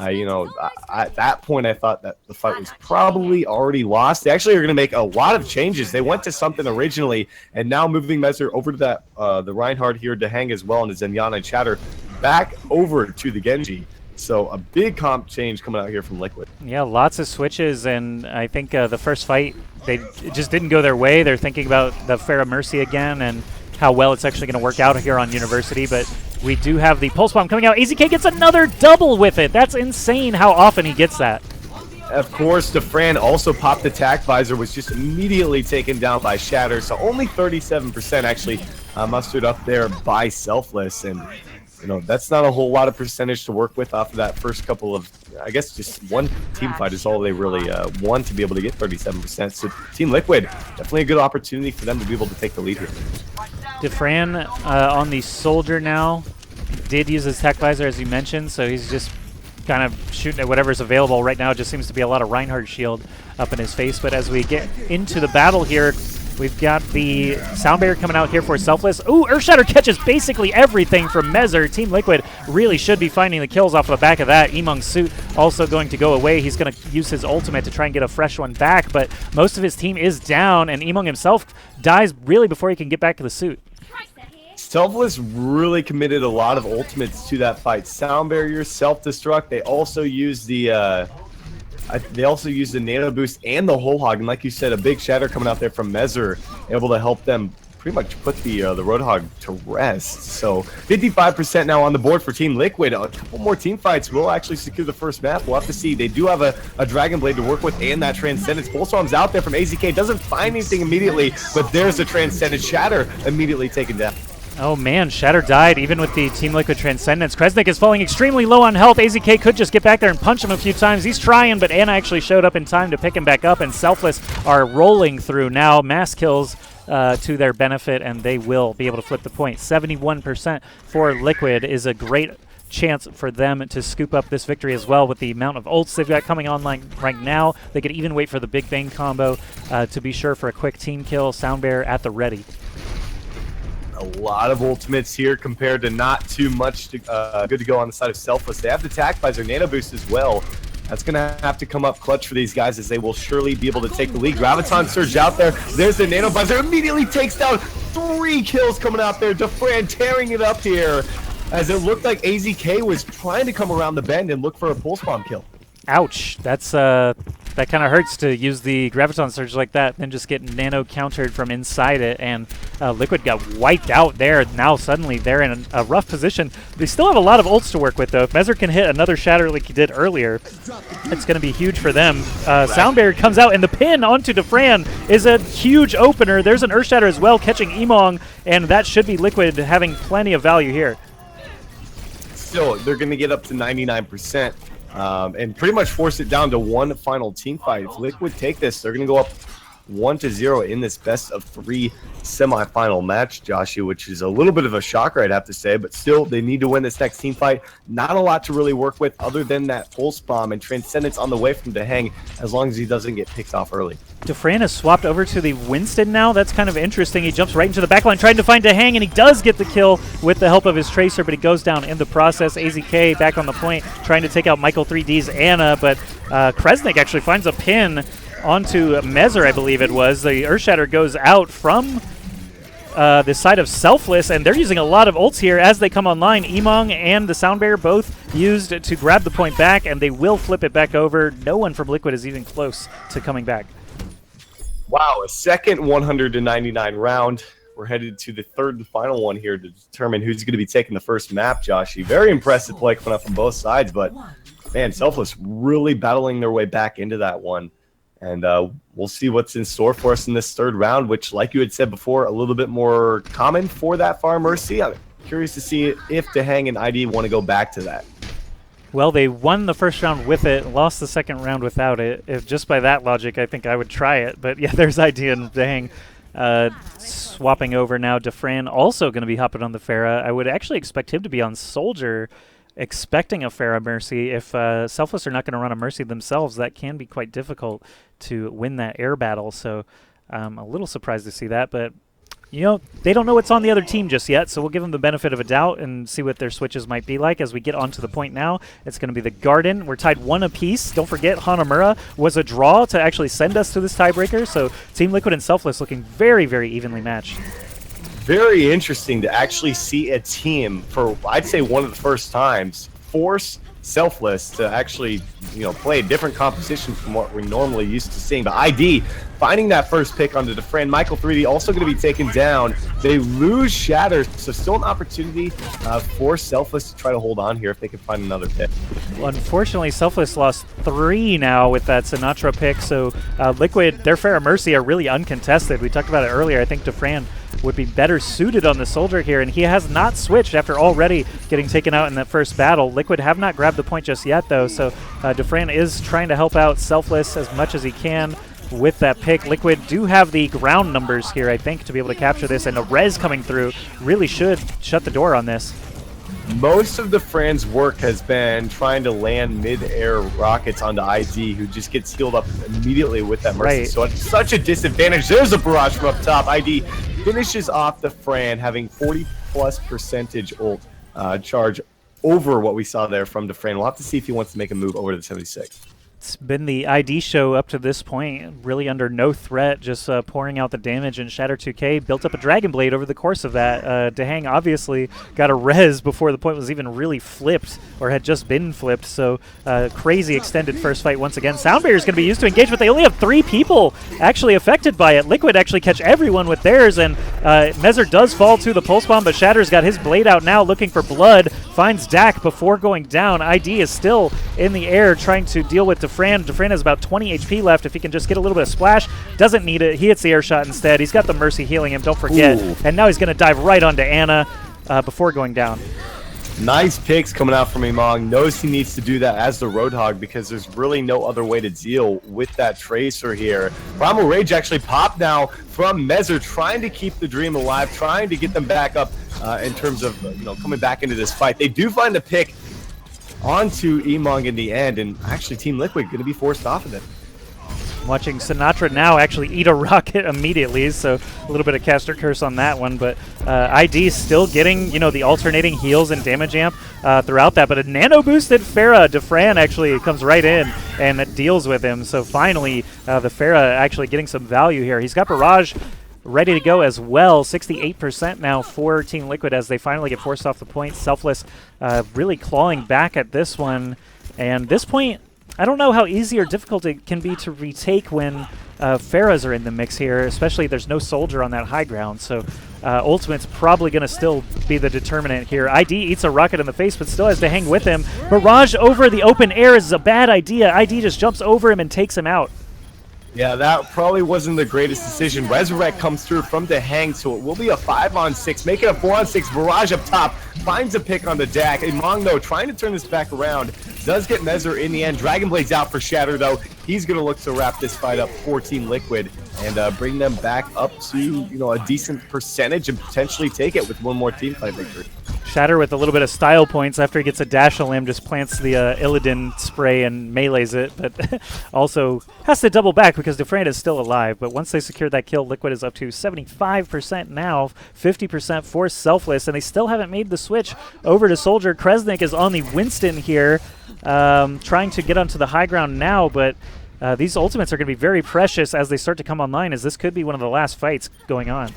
you know, at that point, I thought that the fight was probably already lost. They actually are going to make a lot of changes. They went to something originally, and now moving Mezzer over to that the Reinhardt here to hang as well, and the Zenyatta and Shatter back over to the Genji. So a big comp change coming out here from Liquid. Yeah, lots of switches, and I think the first fight, it just didn't go their way. They're thinking about the Pharah Mercy again, and how well it's actually going to work out here on University, but we do have the Pulse Bomb coming out. AZK gets another double with it. That's insane how often he gets that. Of course, Defran also popped the Tac Visor, was just immediately taken down by Shatter, so only 37% actually mustered up there by Selfless, and you know, that's not a whole lot of percentage to work with off of that first couple of, I guess just one team fight is all they really want to be able to get 37%. So Team Liquid, definitely a good opportunity for them to be able to take the lead here. Defran on the Soldier now, did use his Tech Visor as you mentioned, so he's just kind of shooting at whatever's available right now. It just seems to be a lot of Reinhardt shield up in his face, but as we get into the battle here, we've got the Sound Barrier coming out here for Selfless. Ooh, Earthshatter catches basically everything from Mezzer. Team Liquid really should be finding the kills off the back of that. Emong's suit also going to go away. He's going to use his ultimate to try and get a fresh one back, but most of his team is down, and Emong himself dies really before he can get back to the suit. Selfless really committed a lot of ultimates to that fight. Sound Barrier, Self-Destruct. They also used the Nano Boost and the Whole Hog, and like you said, a big Shatter coming out there from Mezzer, able to help them pretty much put the Roadhog to rest. So 55% now on the board for Team Liquid. A couple more team fights will actually secure the first map. We'll have to see. They do have a Dragon Blade to work with and that Transcendence. Pulse Bomb's out there from AZK. Doesn't find anything immediately, but there's the Transcendence. Shatter immediately taken down. Oh man, Shatter died even with the Team Liquid Transcendence. Kresnik is falling extremely low on health. AZK could just get back there and punch him a few times. He's trying, but Ana actually showed up in time to pick him back up, and Selfless are rolling through now. Mass kills to their benefit, and they will be able to flip the point. 71% for Liquid is a great chance for them to scoop up this victory as well with the amount of ults they've got coming online right now. They could even wait for the Big Bang combo to be sure for a quick team kill. Sound Bearer at the ready. A lot of ultimates here compared to not too much good to go on the side of Selfless. They have the Tac Visor, Nano Boost as well. That's going to have to come up clutch for these guys, as they will surely be able to take the lead. Graviton Surge out there. There's the Nano Visor. Immediately takes down 3 kills coming out there. Defran tearing it up here, as it looked like AZK was trying to come around the bend and look for a Pulse Bomb kill. Ouch. That's that kind of hurts to use the Graviton Surge like that, then just get nano countered from inside it, and Liquid got wiped out there. Now suddenly they're in a rough position. They still have a lot of ults to work with, though. If Mezzer can hit another Shatter like he did earlier, it's going to be huge for them. Sound Barrier comes out, and the pin onto Defran is a huge opener. There's an Earth Shatter as well, catching Emong, and that should be Liquid having plenty of value here. Still, they're going to get up to 99%. And pretty much force it down to one final team fight. If Liquid take this, they're going to go up 1-0 in this best of 3 semifinal match, Joshy, which is a little bit of a shocker, I'd have to say, but still they need to win this next team fight. Not a lot to really work with other than that pulse bomb and Transcendence on the way from Dehang, as long as he doesn't get picked off early. Dufran has swapped over to the Winston now. That's kind of interesting. He jumps right into the backline trying to find Dehang, and he does get the kill with the help of his Tracer, but he goes down in the process. AZK back on the point trying to take out Michael 3D's Anna, but Kresnik actually finds a pin onto Mezer, I believe it was. The Earthshatter goes out from the side of Selfless, and they're using a lot of ults here as they come online. Emong and the Sound Bear both used to grab the point back, and they will flip it back over. No one from Liquid is even close to coming back. Wow, a second 199 round. We're headed to the third and final one here to determine who's going to be taking the first map, Joshy. Very impressive play coming up from both sides, but man, Selfless really battling their way back into that one. And we'll see what's in store for us in this third round, which, like you had said before, a little bit more common for that Far Mercy. I'm curious to see if Dehang and ID want to go back to that. Well, they won the first round with it, lost the second round without it. If just by that logic, I think I would try it. But yeah, there's ID and Dehang swapping over now. Dufran also going to be hopping on the Pharah. I would actually expect him to be on Soldier, expecting a Pharah Mercy. If Selfless are not going to run a Mercy themselves, that can be quite difficult to win that air battle. So I'm a little surprised to see that, but you know, they don't know what's on the other team just yet, so we'll give them the benefit of a doubt and see what their switches might be like as we get onto the point now. It's going to be the Garden. We're tied 1 apiece. Don't forget, Hanamura was a draw to actually send us to this tiebreaker, so Team Liquid and Selfless looking very, very evenly matched. Very interesting to actually see a team, for I'd say one of the first times, force Selfless to actually, you know, play a different composition from what we're normally used to seeing. But ID finding that first pick onto Dufran. Michael 3D also going to be taken down. They lose Shatter, so still an opportunity for Selfless to try to hold on here if they can find another pick. Well, unfortunately, Selfless lost 3 now with that Sinatra pick, so Liquid, their Pharah Mercy are really uncontested. We talked about it earlier. I think Dufran would be better suited on the Soldier here, and he has not switched after already getting taken out in that first battle. Liquid have not grabbed the point just yet, though, so Dufran is trying to help out Selfless as much as he can with that pick. Liquid do have the ground numbers here, I think, to be able to capture this, and the res coming through really should shut the door on this. Most of Dufran's work has been trying to land mid-air rockets onto ID, who just gets healed up immediately with that Mercy. Right. So it's such a disadvantage. There's a barrage from up top. ID finishes off Dufran, having 40+% ult charge over what we saw there from Dufran. We'll have to see if he wants to make a move over to the 76. It's been the ID show up to this point, really under no threat, just pouring out the damage, and Shatter 2K built up a Dragon Blade over the course of that. Dehang obviously got a res before the point was even really flipped, or had just been flipped, so crazy extended first fight once again. Soundbear is going to be used to engage, but they only have 3 people actually affected by it. Liquid actually catch everyone with theirs, and Mezer does fall to the Pulse Bomb, but Shatter's got his blade out now looking for blood, finds Dak before going down. ID is still in the air trying to deal with Dufran. Dufran has about 20 HP left. If he can just get a little bit of splash, doesn't need it. He hits the air shot instead. He's got the Mercy healing him, don't forget. Ooh. And now he's going to dive right onto Anna before going down. Nice picks coming out from Emong. Knows he needs to do that as the Roadhog because there's really no other way to deal with that Tracer here. Primal Rage actually popped now from Mezer, trying to keep the Dream alive, trying to get them back up in terms of coming back into this fight. They do find a pick onto Emong in the end, and actually Team Liquid going to be forced off of it. Watching Sinatra now actually eat a rocket immediately, so a little bit of caster curse on that one, but ID still getting, the alternating heals and damage amp throughout that, but a nano-boosted Pharah, Dufran actually comes right in and it deals with him, so finally the Pharah actually getting some value here. He's got Barrage ready to go as well. 68% now for Team Liquid as they finally get forced off the point. Selfless really clawing back at this one, and this point, I don't know how easy or difficult it can be to retake when Pharahs are in the mix here, especially there's no Soldier on that high ground, so Ultimate's probably going to still be the determinant here. ID eats a rocket in the face, but still has to hang with him. Barrage over the open air is a bad idea. ID just jumps over him and takes him out. Yeah, that probably wasn't the greatest decision. Resurrect comes through from the hang, so it will be a 5-on-6, making a 4-on-6. Barrage up top, finds a pick on the deck. Among, though, trying to turn this back around. Does get Mezzer in the end. Dragon Blade's out for Shatter, though. He's going to look to wrap this fight up for Team Liquid and bring them back up to, a decent percentage and potentially take it with one more team fight victory. Shatter with a little bit of style points after he gets a dash limb, just plants the Illidan spray and melees it, but also has to double back because Defrand is still alive. But once they secure that kill, Liquid is up to 75% now, 50% for Selfless, and they still haven't made the switch over to Soldier. Kresnik is on the Winston here, trying to get onto the high ground now, but these ultimates are going to be very precious as they start to come online, as this could be one of the last fights going on.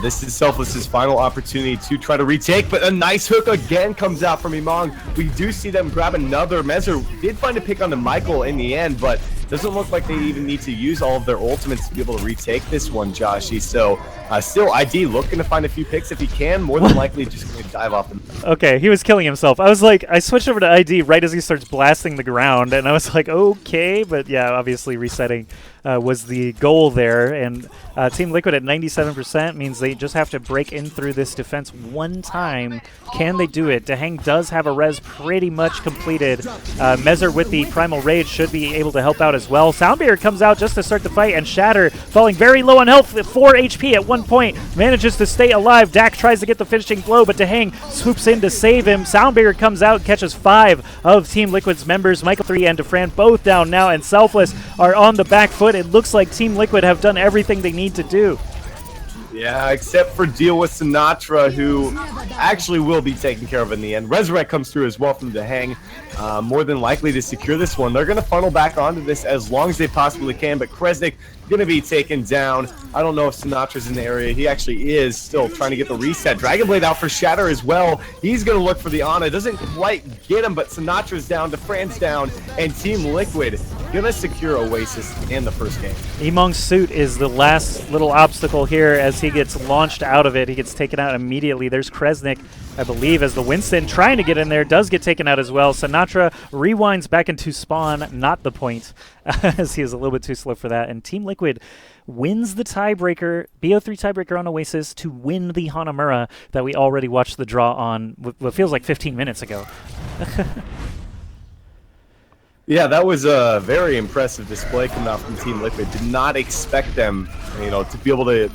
This is Selfless's final opportunity to try to retake, but a nice hook again comes out from Imong. We do see them grab another. Mezzer did find a pick on the Michael in the end, but doesn't look like they even need to use all of their ultimates to be able to retake this one, Joshy. So still, ID looking to find a few picks if he can. More than likely just going to dive off the... Okay, he was killing himself. I was like, I switched over to ID right as he starts blasting the ground, and I was like, okay, but yeah, obviously resetting was the goal there, and Team Liquid at 97% means they just have to break in through this defense one time. Can they do it? Dehang does have a res pretty much completed. Mezzer with the Primal Rage should be able to help out as well. Soundbeard comes out just to start the fight, and Shatter falling very low on health, 4 HP at one point, manages to stay alive. Dak tries to get the finishing blow, but Dehang swoops in to save him. Soundbeard comes out, catches 5 of Team Liquid's members. Michael 3 and Defrand both down now, and Selfless are on the back foot. It looks like Team Liquid have done everything they need to do. Yeah, except for deal with Sinatra, who actually will be taken care of in the end. Resurrect comes through as well from Dehang, more than likely to secure this one. They're going to funnel back onto this as long as they possibly can, but Kresnik going to be taken down. I don't know if Sinatra's in the area. He actually is still trying to get the reset. Dragon Blade out for Shatter as well. He's going to look for the Ana. Doesn't quite get him, but Sinatra's down, Defrand's down, and Team Liquid going to secure Oasis in the first game. Emong's suit is the last little obstacle here as he gets launched out of it. He gets taken out immediately. There's Kresnik, I believe, as the Winston trying to get in there, does get taken out as well. Sinatra rewinds back into spawn, not the point, as he is a little bit too slow for that. And Team Liquid wins the tiebreaker, BO3 tiebreaker on Oasis to win the Hanamura that we already watched the draw on what feels like 15 minutes ago. Yeah, that was a very impressive display coming out from Team Liquid. Did not expect them, to be able to,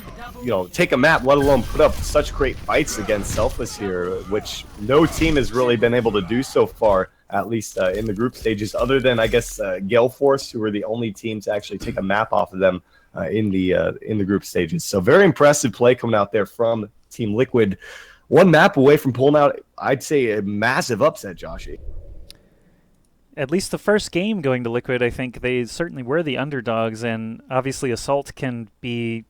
take a map, let alone put up such great fights against Selfless here, which no team has really been able to do so far, at least in the group stages, other than, I guess, Gale Force, who were the only team to actually take a map off of them in the group stages. So very impressive play coming out there from Team Liquid. One map away from pulling out, I'd say, a massive upset, Joshy. At least the first game going to Liquid, I think they certainly were the underdogs, and obviously Assault can be,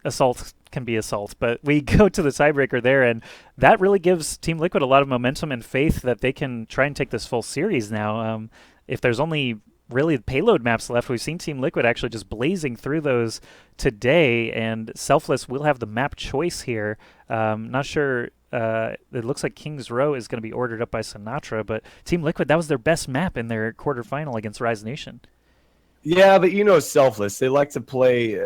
Assault, but we go to the tiebreaker there, and that really gives Team Liquid a lot of momentum and faith that they can try and take this full series now. If there's only really payload maps left, we've seen Team Liquid actually just blazing through those today, and Selfless will have the map choice here. Not sure... it looks like King's Row is going to be ordered up by Sinatra, but Team Liquid, that was their best map in their quarterfinal against Rise Nation. Yeah, but Selfless, they like to play...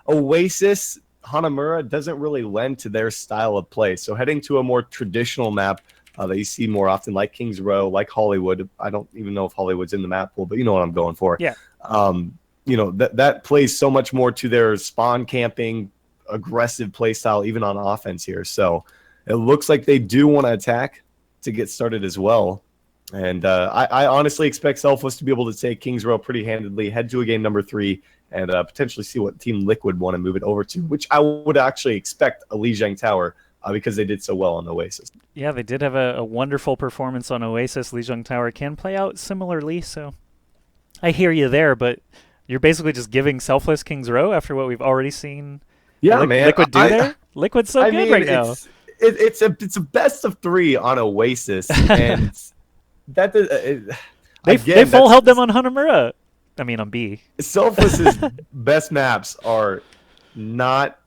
Oasis, Hanamura doesn't really lend to their style of play, so heading to a more traditional map that you see more often, like King's Row, like Hollywood. I don't even know if Hollywood's in the map pool, but you know what I'm going for. Yeah. That plays so much more to their spawn camping, aggressive play style, even on offense here, so... It looks like they do want to attack to get started as well. And I honestly expect Selfless to be able to take King's Row pretty handedly, head to a game number 3, and potentially see what Team Liquid want to move it over to, which I would actually expect a Lijiang Tower because they did so well on Oasis. Yeah, they did have a wonderful performance on Oasis. Lijiang Tower can play out similarly, so I hear you there, but you're basically just giving Selfless King's Row after what we've already seen Liquid do there? Liquid's so good right now. It's a best of 3 on Oasis, and that they full held them on Hanamura. I mean, on B. Selfless's best maps are not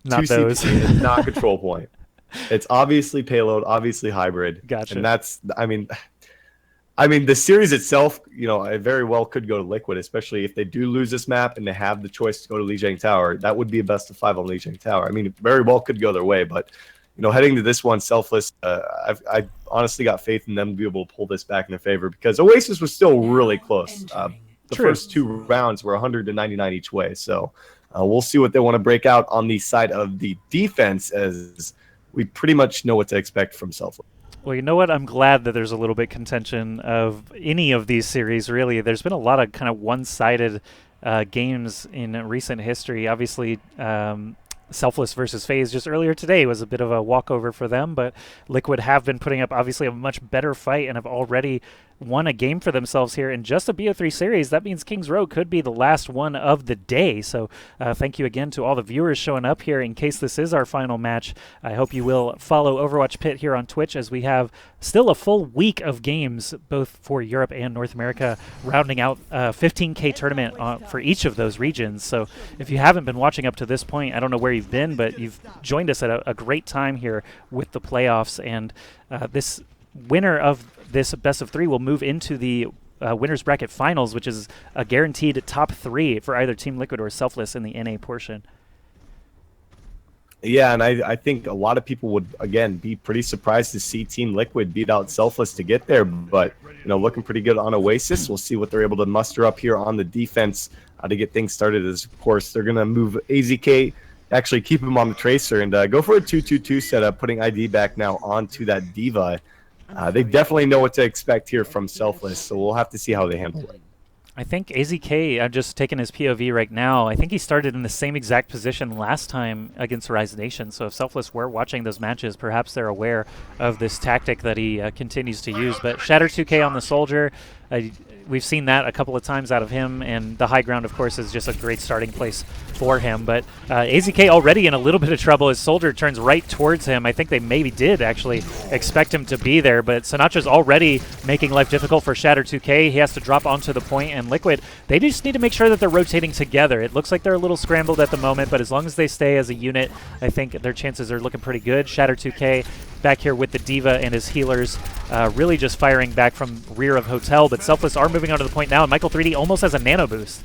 those. CPC, not control point. It's obviously payload, obviously hybrid. Gotcha. And that's, I mean, the series itself, it very well could go to Liquid, especially if they do lose this map and they have the choice to go to Lijiang Tower. That would be a best of 5 on Lijiang Tower. I mean, it very well could go their way, but heading to this one, Selfless, I honestly got faith in them to be able to pull this back in their favor because Oasis was still really close. The first 2 rounds were 100-99 each way, so we'll see what they want to break out on the side of the defense, as we pretty much know what to expect from Selfless. Well, you know what? I'm glad that there's a little bit contention of any of these series, really. There's been a lot of kind of one-sided games in recent history. Obviously, Selfless versus FaZe just earlier today was a bit of a walkover for them, but Liquid have been putting up obviously a much better fight and have already won a game for themselves here in just a BO3 series. That means Kings Row could be the last one of the day. So thank you again to all the viewers showing up here. In case this is our final match, I hope you will follow Overwatch PIT here on Twitch, as we have still a full week of games both for Europe and North America, rounding out a 15K tournament for each of those regions. So if you haven't been watching up to this point, I don't know where you've been, but you've joined us at a great time here with the playoffs. And this winner of this best of 3 will move into the winners bracket finals, which is a guaranteed top 3 for either Team Liquid or Selfless in the NA portion. Yeah, and I think a lot of people would, again, be pretty surprised to see Team Liquid beat out Selfless to get there, but, looking pretty good on Oasis. We'll see what they're able to muster up here on the defense to get things started. As, of course, they're going to move AZK, actually keep him on the Tracer, and go for a 2-2-2 setup, putting ID back now onto that D.Va. They definitely know what to expect here from Selfless, so we'll have to see how they handle it. I think AZK, I'm just taking his POV right now, I think he started in the same exact position last time against Rise Nation, so if Selfless were watching those matches, perhaps they're aware of this tactic that he continues to use. But Shatter 2K on the Soldier, we've seen that a couple of times out of him, and the high ground, of course, is just a great starting place for him. But AZK already in a little bit of trouble as Soldier turns right towards him. I think they maybe did actually expect him to be there, but Sinatra's already making life difficult for Shatter 2K. He has to drop onto the point, and Liquid, they just need to make sure that they're rotating together. It looks like they're a little scrambled at the moment, but as long as they stay as a unit, I think their chances are looking pretty good. Shatter 2K back here with the D.Va and his healers, really just firing back from rear of Hotel, but Selfless are moving onto the point now, and Michael 3D almost has a nano boost.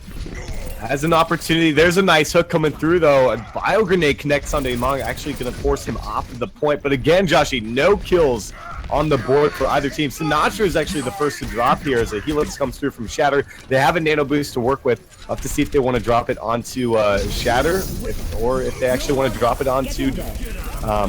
Has an opportunity. There's a nice hook coming through, though. A bio grenade connects onto Imong, actually going to force him off of the point. But again, Joshy, no kills on the board for either team. Sinatra is actually the first to drop here as a Helix comes through from Shatter. They have a nano boost to work with. We'll have to see if they want to drop it onto Shatter, or if they actually want to drop it onto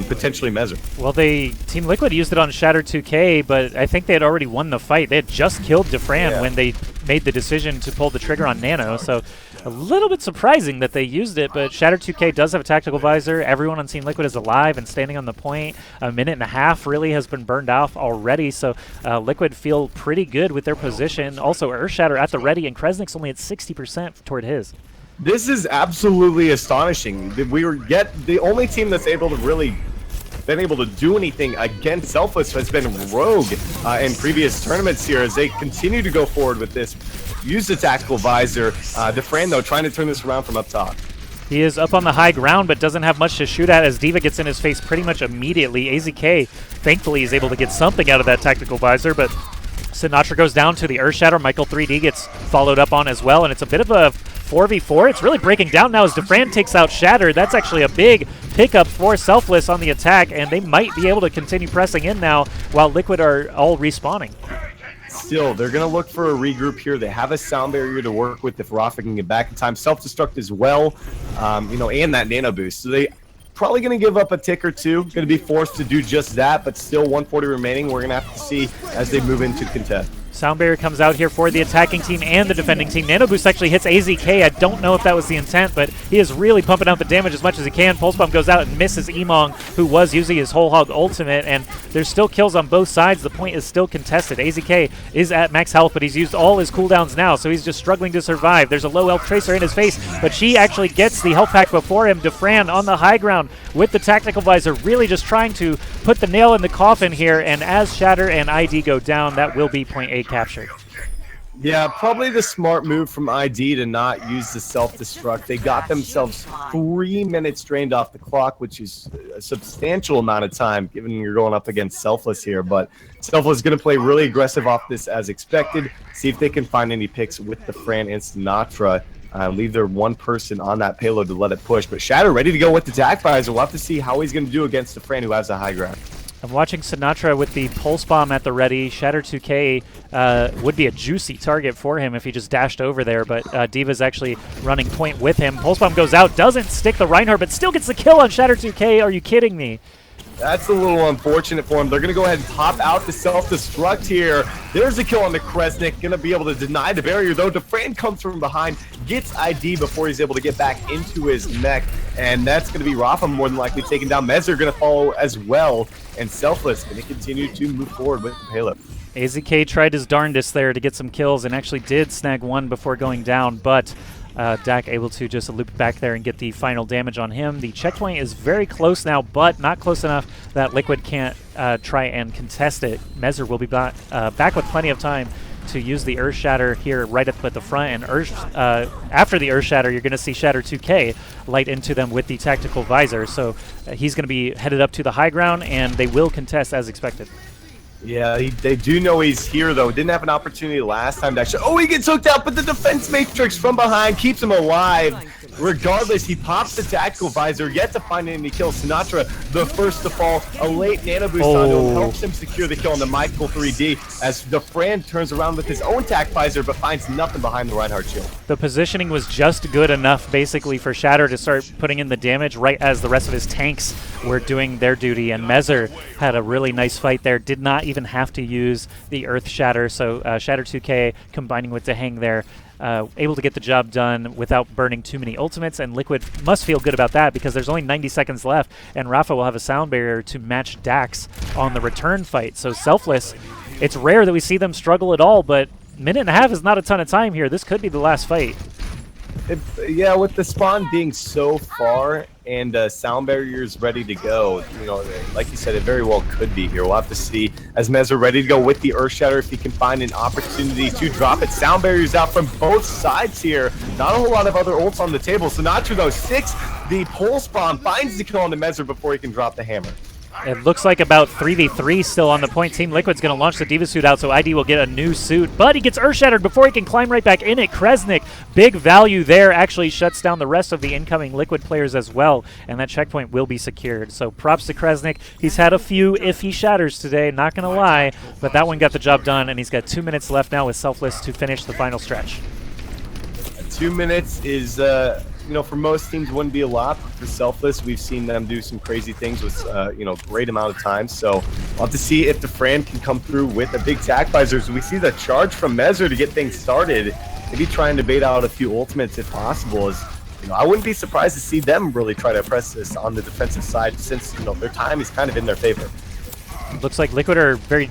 potentially Mezzer. Well, Team Liquid used it on Shatter 2K, but I think they had already won the fight. They had just killed Defran when they made the decision to pull the trigger on Nano, so a little bit surprising that they used it, but Shatter 2K does have a tactical visor. Everyone on Team Liquid is alive and standing on the point. A minute and a half really has been burned off already, so Liquid feel pretty good with their position. Also, Earthshatter at the ready, and Kresnik's only at 60% toward his. This is absolutely astonishing. We were the only team that's able to really been able to do anything against Selfless has been Rogue in previous tournaments here, as they continue to go forward with this. Use the tactical visor. Defran, though, trying to turn this around from up top. He is up on the high ground, but doesn't have much to shoot at as D.Va gets in his face pretty much immediately. AZK, thankfully, is able to get something out of that tactical visor, but Sinatra goes down to the Earthshatter. Michael 3D gets followed up on as well, and it's a bit of a 4v4. It's really breaking down now as Defran takes out Shatter. That's actually a big pickup for Selfless on the attack, and they might be able to continue pressing in now while Liquid are all respawning. Still, they're going to look for a regroup here. They have a sound barrier to work with if Rafa can get back in time. Self-destruct as well, and that nano boost. So they probably going to give up a tick or two. Going to be forced to do just that, but still 140 remaining. We're going to have to see as they move into contest. Sound barrier comes out here for the attacking team and the defending team. Nano Boost actually hits AZK. I don't know if that was the intent, but he is really pumping out the damage as much as he can. Pulse Bomb goes out and misses Imong, who was using his Whole Hog ultimate, and there's still kills on both sides. The point is still contested. AZK is at max health, but he's used all his cooldowns now, so he's just struggling to survive. There's a low health Tracer in his face, but she actually gets the health pack before him. Defran on the high ground with the tactical visor, really just trying to put the nail in the coffin here, and as Shatter and ID go down, that will be point A captured. Yeah, probably the smart move from ID to not use the self-destruct. They got themselves 3 minutes drained off the clock, which is a substantial amount of time, given you're going up against Selfless here. But Selfless is going to play really aggressive off this as expected, see if they can find any picks with the Fran and Sinatra. Leave their one person on that payload to let it push. But Shatter ready to go with the attack visor. We'll have to see how he's going to do against the Fran who has the high ground. I'm watching Sinatra with the Pulse Bomb at the ready. Shatter 2K would be a juicy target for him if he just dashed over there, but Diva's actually running point with him. Pulse Bomb goes out, doesn't stick the Reinhardt, but still gets the kill on Shatter 2K. Are you kidding me? That's a little unfortunate for him. They're going to go ahead and pop out the self-destruct here. There's a kill on the Kresnik. Going to be able to deny the barrier, though. Defran comes from behind, gets ID before he's able to get back into his mech. And that's going to be Rafa more than likely taking down. Mezzer going to follow as well. And Selfless going to continue to move forward with the payload. AZK tried his darndest there to get some kills and actually did snag one before going down, but Dak able to just loop back there and get the final damage on him. The checkpoint is very close now, but not close enough that Liquid can't try and contest it. Mezzer will be back with plenty of time to use the Earth Shatter here right up at the front, and after the Earth Shatter, you're going to see Shatter 2K light into them with the Tactical Visor, so he's going to be headed up to the high ground, and they will contest as expected. Yeah, they do know he's here, though. Didn't have an opportunity last time to actually... Oh, he gets hooked out, but the defense matrix from behind keeps him alive. Regardless, he pops the Tactical Visor, yet to find any kills. Sinatra, the first to fall. A late nano boost onto him helps him secure the kill on the Michael 3D as the Fran turns around with his own Tac Visor, but finds nothing behind the Reinhardt shield. The positioning was just good enough, basically, for Shatter to start putting in the damage right as the rest of his tanks were doing their duty, and Mezzer had a really nice fight there. Did not even have to use the Earth Shatter, so Shatter 2K combining with Dehang there, able to get the job done without burning too many ultimates, and Liquid must feel good about that because there's only 90 seconds left, and Rafa will have a sound barrier to match Dax on the return fight. So Selfless, it's rare that we see them struggle at all, but minute and a half is not a ton of time here. This could be the last fight. Yeah, with the spawn being so far and sound barriers ready to go, you know, like you said, it very well could be here. We'll have to see as Mezzer ready to go with the Earth Shatter if he can find an opportunity to drop it. Sound barriers out from both sides here. Not a whole lot of other ults on the table. Sinatra, though, 6. The Pulse Bomb finds the kill on the Mezzer before he can drop the hammer. It looks like about 3v3 still on the point. Team Liquid's going to launch the Diva suit out, so ID will get a new suit. But he gets Earth Shattered before he can climb right back in it. Kresnik, big value there, actually shuts down the rest of the incoming Liquid players as well, and that checkpoint will be secured. So props to Kresnik. He's had a few iffy shatters today, not going to lie, but that one got the job done, and he's got 2 minutes left now with Selfless to finish the final stretch. 2 minutes is... you know, for most teams wouldn't be a lot, but for Selfless, we've seen them do some crazy things with, you know, great amount of time. So we'll have to see if the Fran can come through with a big Tac Visor. So we see the charge from Mezzer to get things started. Maybe trying to bait out a few ultimates if possible. Is, you know, I wouldn't be surprised to see them really try to press this on the defensive side since, you know, their time is kind of in their favor. Looks like Liquid are very...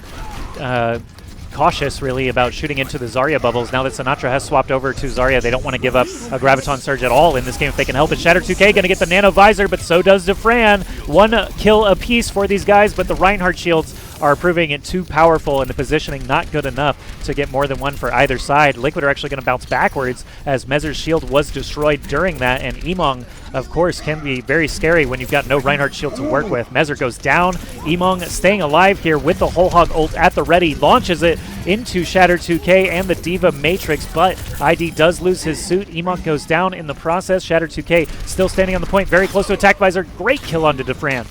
cautious really about shooting into the Zarya bubbles. Now that Sinatra has swapped over to Zarya, they don't want to give up a Graviton Surge at all in this game if they can help it. Shatter 2K going to get the Nano Visor, but so does Defran. 1 kill apiece for these guys, but the Reinhardt shields are proving it too powerful and the positioning not good enough to get more than one for either side. Liquid are actually going to bounce backwards as Mezzer's shield was destroyed during that, and Emong, of course, can be very scary when you've got no Reinhardt shield to work with. Mezzer goes down. Emong staying alive here with the Whole Hog ult at the ready, launches it into Shatter 2K and the Diva Matrix, but ID does lose his suit. Emong goes down in the process. Shatter 2K still standing on the point, very close to attack visor. Great kill onto Defran.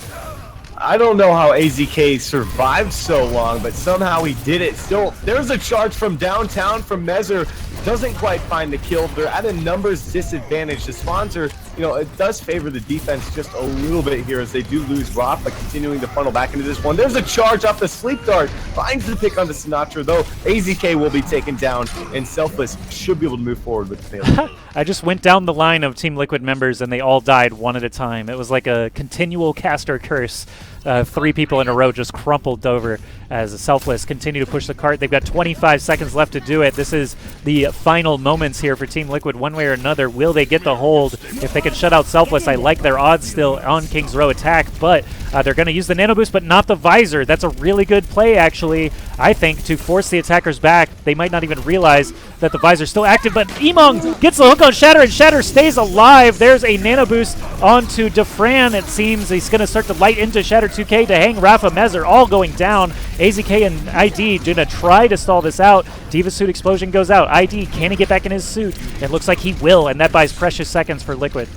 I don't know how AZK survived so long, but somehow he did it. Still, there's a charge from downtown from Mezzer. Doesn't quite find the kill. They're at a numbers disadvantage. The sponsor, you know, it does favor the defense just a little bit here as they do lose Rafa, continuing to funnel back into this one. There's a charge off the sleep dart. Finds the pick onto Sinatra, though. AZK will be taken down, and Selfless should be able to move forward with the payload. I just went down the line of Team Liquid members, and they all died one at a time. It was like a continual caster curse 3 people in a row just crumpled over as Selfless continue to push the cart. They've got 25 seconds left to do it. This is the final moments here for Team Liquid one way or another. Will they get the hold? If they can shut out Selfless, I like their odds still on King's Row attack, but they're going to use the nano boost, but not the visor. That's a really good play, actually, I think, to force the attackers back. They might not even realize that the visor's still active, but Emong gets the hook on Shatter, and Shatter stays alive. There's a nano boost onto Defran. It seems he's going to start to light into Shatter 2K to hang Rafa Mezer, all going down. AZK and ID going to try to stall this out. Diva Suit Explosion goes out. ID, can he get back in his suit? It looks like he will, and that buys precious seconds for Liquid.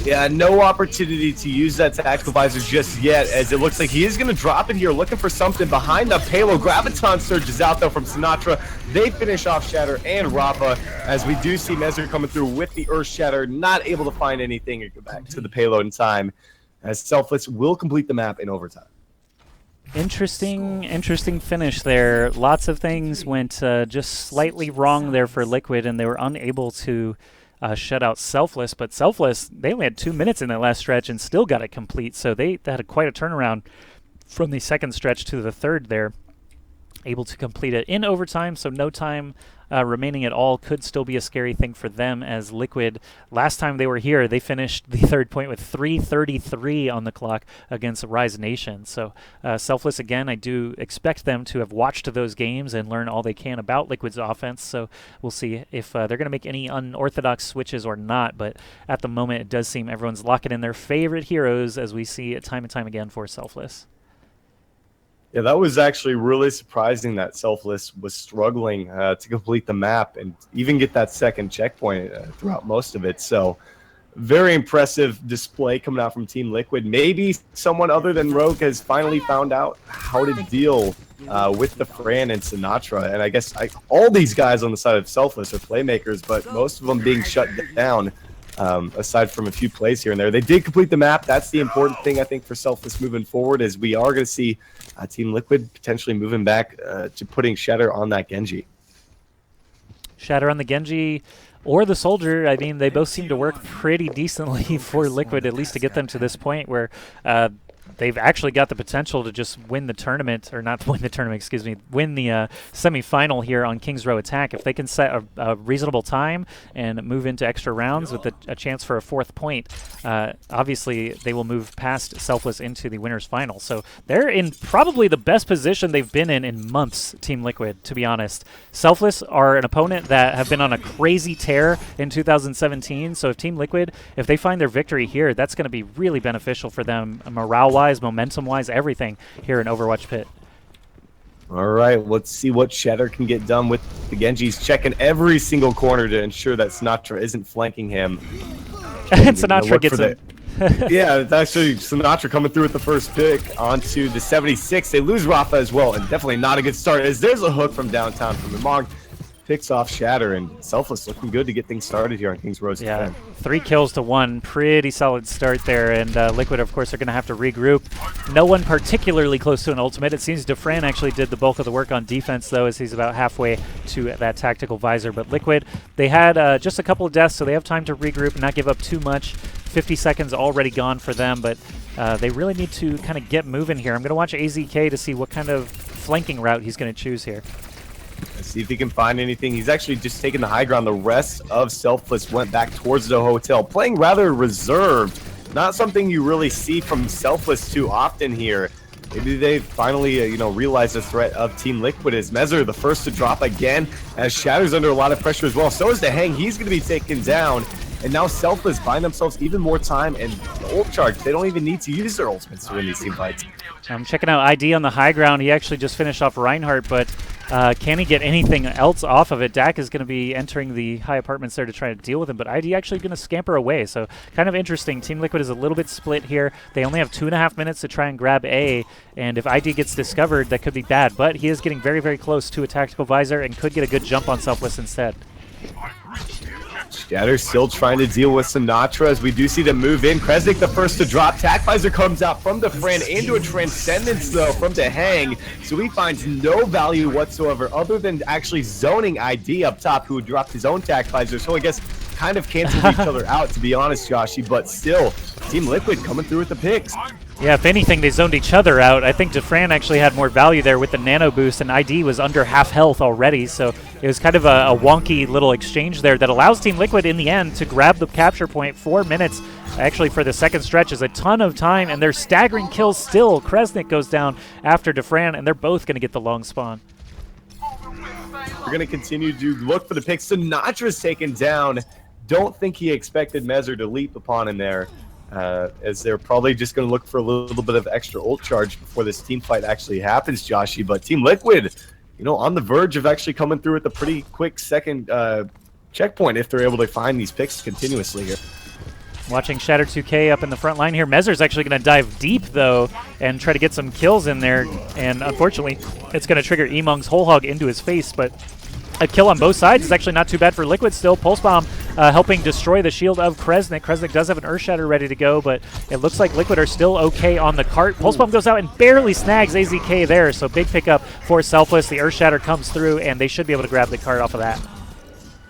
Yeah, no opportunity to use that tactical visor just yet, as it looks like he is going to drop it here, looking for something behind the payload. Graviton surges out, though, from Sinatra. They finish off Shatter and Rafa, as we do see Mezer coming through with the Earth Shatter, not able to find anything or go back to the payload in time, as Selfless will complete the map in overtime. Interesting finish there. Lots of things went just slightly wrong there for Liquid, and they were unable to shut out Selfless, but Selfless, they only had 2 minutes in that last stretch and still got it complete, so they had quite a turnaround from the second stretch to the third there. Able to complete it in overtime, so no time remaining at all. Could still be a scary thing for them, as Liquid, last time they were here, they finished the third point with 3:33 on the clock against Rise Nation. So Selfless, again, I do expect them to have watched those games and learn all they can about Liquid's offense, so we'll see if they're going to make any unorthodox switches or not, but at the moment it does seem everyone's locking in their favorite heroes, as we see it time and time again for Selfless. Yeah, that was actually really surprising that Selfless was struggling to complete the map and even get that second checkpoint throughout most of it. So very impressive display coming out from Team Liquid. Maybe someone other than Rogue has finally found out how to deal with the Fran and Sinatra. And I guess all these guys on the side of Selfless are playmakers, but most of them being shut down. Aside from a few plays here and there. They did complete the map. That's the important thing, I think, for Selfless moving forward, as we are going to see Team Liquid potentially moving back to putting Shatter on that Genji. Shatter on the Genji or the Soldier, I mean, they both seem to work pretty decently for Liquid, at least to get them to this point where they've actually got the potential to just win the tournament, or not win the tournament, excuse me, win the semi-final here on King's Row Attack. If they can set a reasonable time and move into extra rounds with a chance for a 4th point, obviously they will move past Selfless into the winner's final. So they're in probably the best position they've been in months, Team Liquid, to be honest. Selfless are an opponent that have been on a crazy tear in 2017, so if Team Liquid, if they find their victory here, that's going to be really beneficial for them morale-wise, momentum-wise, everything here in Overwatch Pit. All right, let's see what Shatter can get done with the Genji's checking every single corner to ensure that Sinatra isn't flanking him. And Sinatra gets him. Yeah, it's actually Sinatra coming through with the first pick onto the 76. They lose Rafa as well, and definitely not a good start, as there's a hook from downtown from Emong. Picks off Shatter, and Selfless looking good to get things started here on King's Row. Yeah, 3 kills to 1. Pretty solid start there, and Liquid, of course, are going to have to regroup. No one particularly close to an ultimate. It seems Defran actually did the bulk of the work on defense, though, as he's about halfway to that tactical visor. But Liquid, they had just a couple of deaths, so they have time to regroup and not give up too much. 50 seconds already gone for them, but they really need to kind of get moving here. I'm going to watch AZK to see what kind of flanking route he's going to choose here. Let's see if he can find anything. He's actually just taking the high ground. The rest of Selfless went back towards the hotel, playing rather reserved. Not something you really see from Selfless too often here. Maybe they finally, realize the threat of Team Liquid. Is Mezer the first to drop again, as Shatter's under a lot of pressure as well. So is the Hang. He's going to be taken down. And now Selfless find themselves even more time, and the ult charge, they don't even need to use their ultimates to win these team fights. I'm checking out ID on the high ground. He actually just finished off Reinhardt, but can he get anything else off of it? Dak is going to be entering the high apartments there to try to deal with him, but ID actually going to scamper away. So kind of interesting. Team Liquid is a little bit split here. They only have 2.5 minutes to try and grab A, and if ID gets discovered, that could be bad. But he is getting very, very close to a tactical visor and could get a good jump on Selfless instead. Shatter still trying to deal with Sinatra, as we do see them move in. Kresnik the first to drop. Tackvisor comes out from the Fran into a Transcendence, though, from the Hang. So he finds no value whatsoever other than actually zoning ID up top, who dropped his own Tackvisor. So I guess kind of canceled each other out, to be honest, Joshy, but still, Team Liquid coming through with the picks. Yeah, if anything, they zoned each other out. I think Defran actually had more value there with the nano boost, and ID was under half health already, so it was kind of a wonky little exchange there that allows Team Liquid in the end to grab the capture point. 4 minutes actually for the second stretch is a ton of time, and they're staggering kills still. Kresnik goes down after Defran, and they're both going to get the long spawn. We're going to continue to look for the picks. Sinatra's taken down. Don't think he expected Mezzer to leap upon him there. As they're probably just going to look for a little bit of extra ult charge before this team fight actually happens, Joshy. But Team Liquid, you know, on the verge of actually coming through with a pretty quick second checkpoint if they're able to find these picks continuously here. Watching Shatter 2K up in the front line here. Mezzer's actually going to dive deep, though, and try to get some kills in there. And unfortunately, it's going to trigger Emong's whole hog into his face, but a kill on both sides is actually not too bad for Liquid still. Pulse Bomb helping destroy the shield of Kresnik. Kresnik does have an Earth Shatter ready to go, but it looks like Liquid are still okay on the cart. Pulse Bomb goes out and barely snags AZK there, so big pickup for Selfless. The Earth Shatter comes through, and they should be able to grab the cart off of that.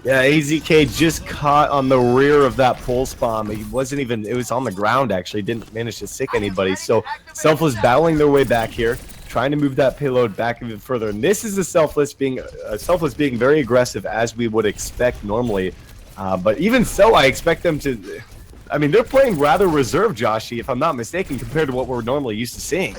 Yeah, AZK just caught on the rear of that pulse bomb. He wasn't even, it was on the ground actually, didn't manage to sick anybody. So Selfless battling their way back here, trying to move that payload back even further. And this is the Selfless being very aggressive as we would expect normally. But even so, I expect them to, I mean, they're playing rather reserved, Joshy, if I'm not mistaken, compared to what we're normally used to seeing.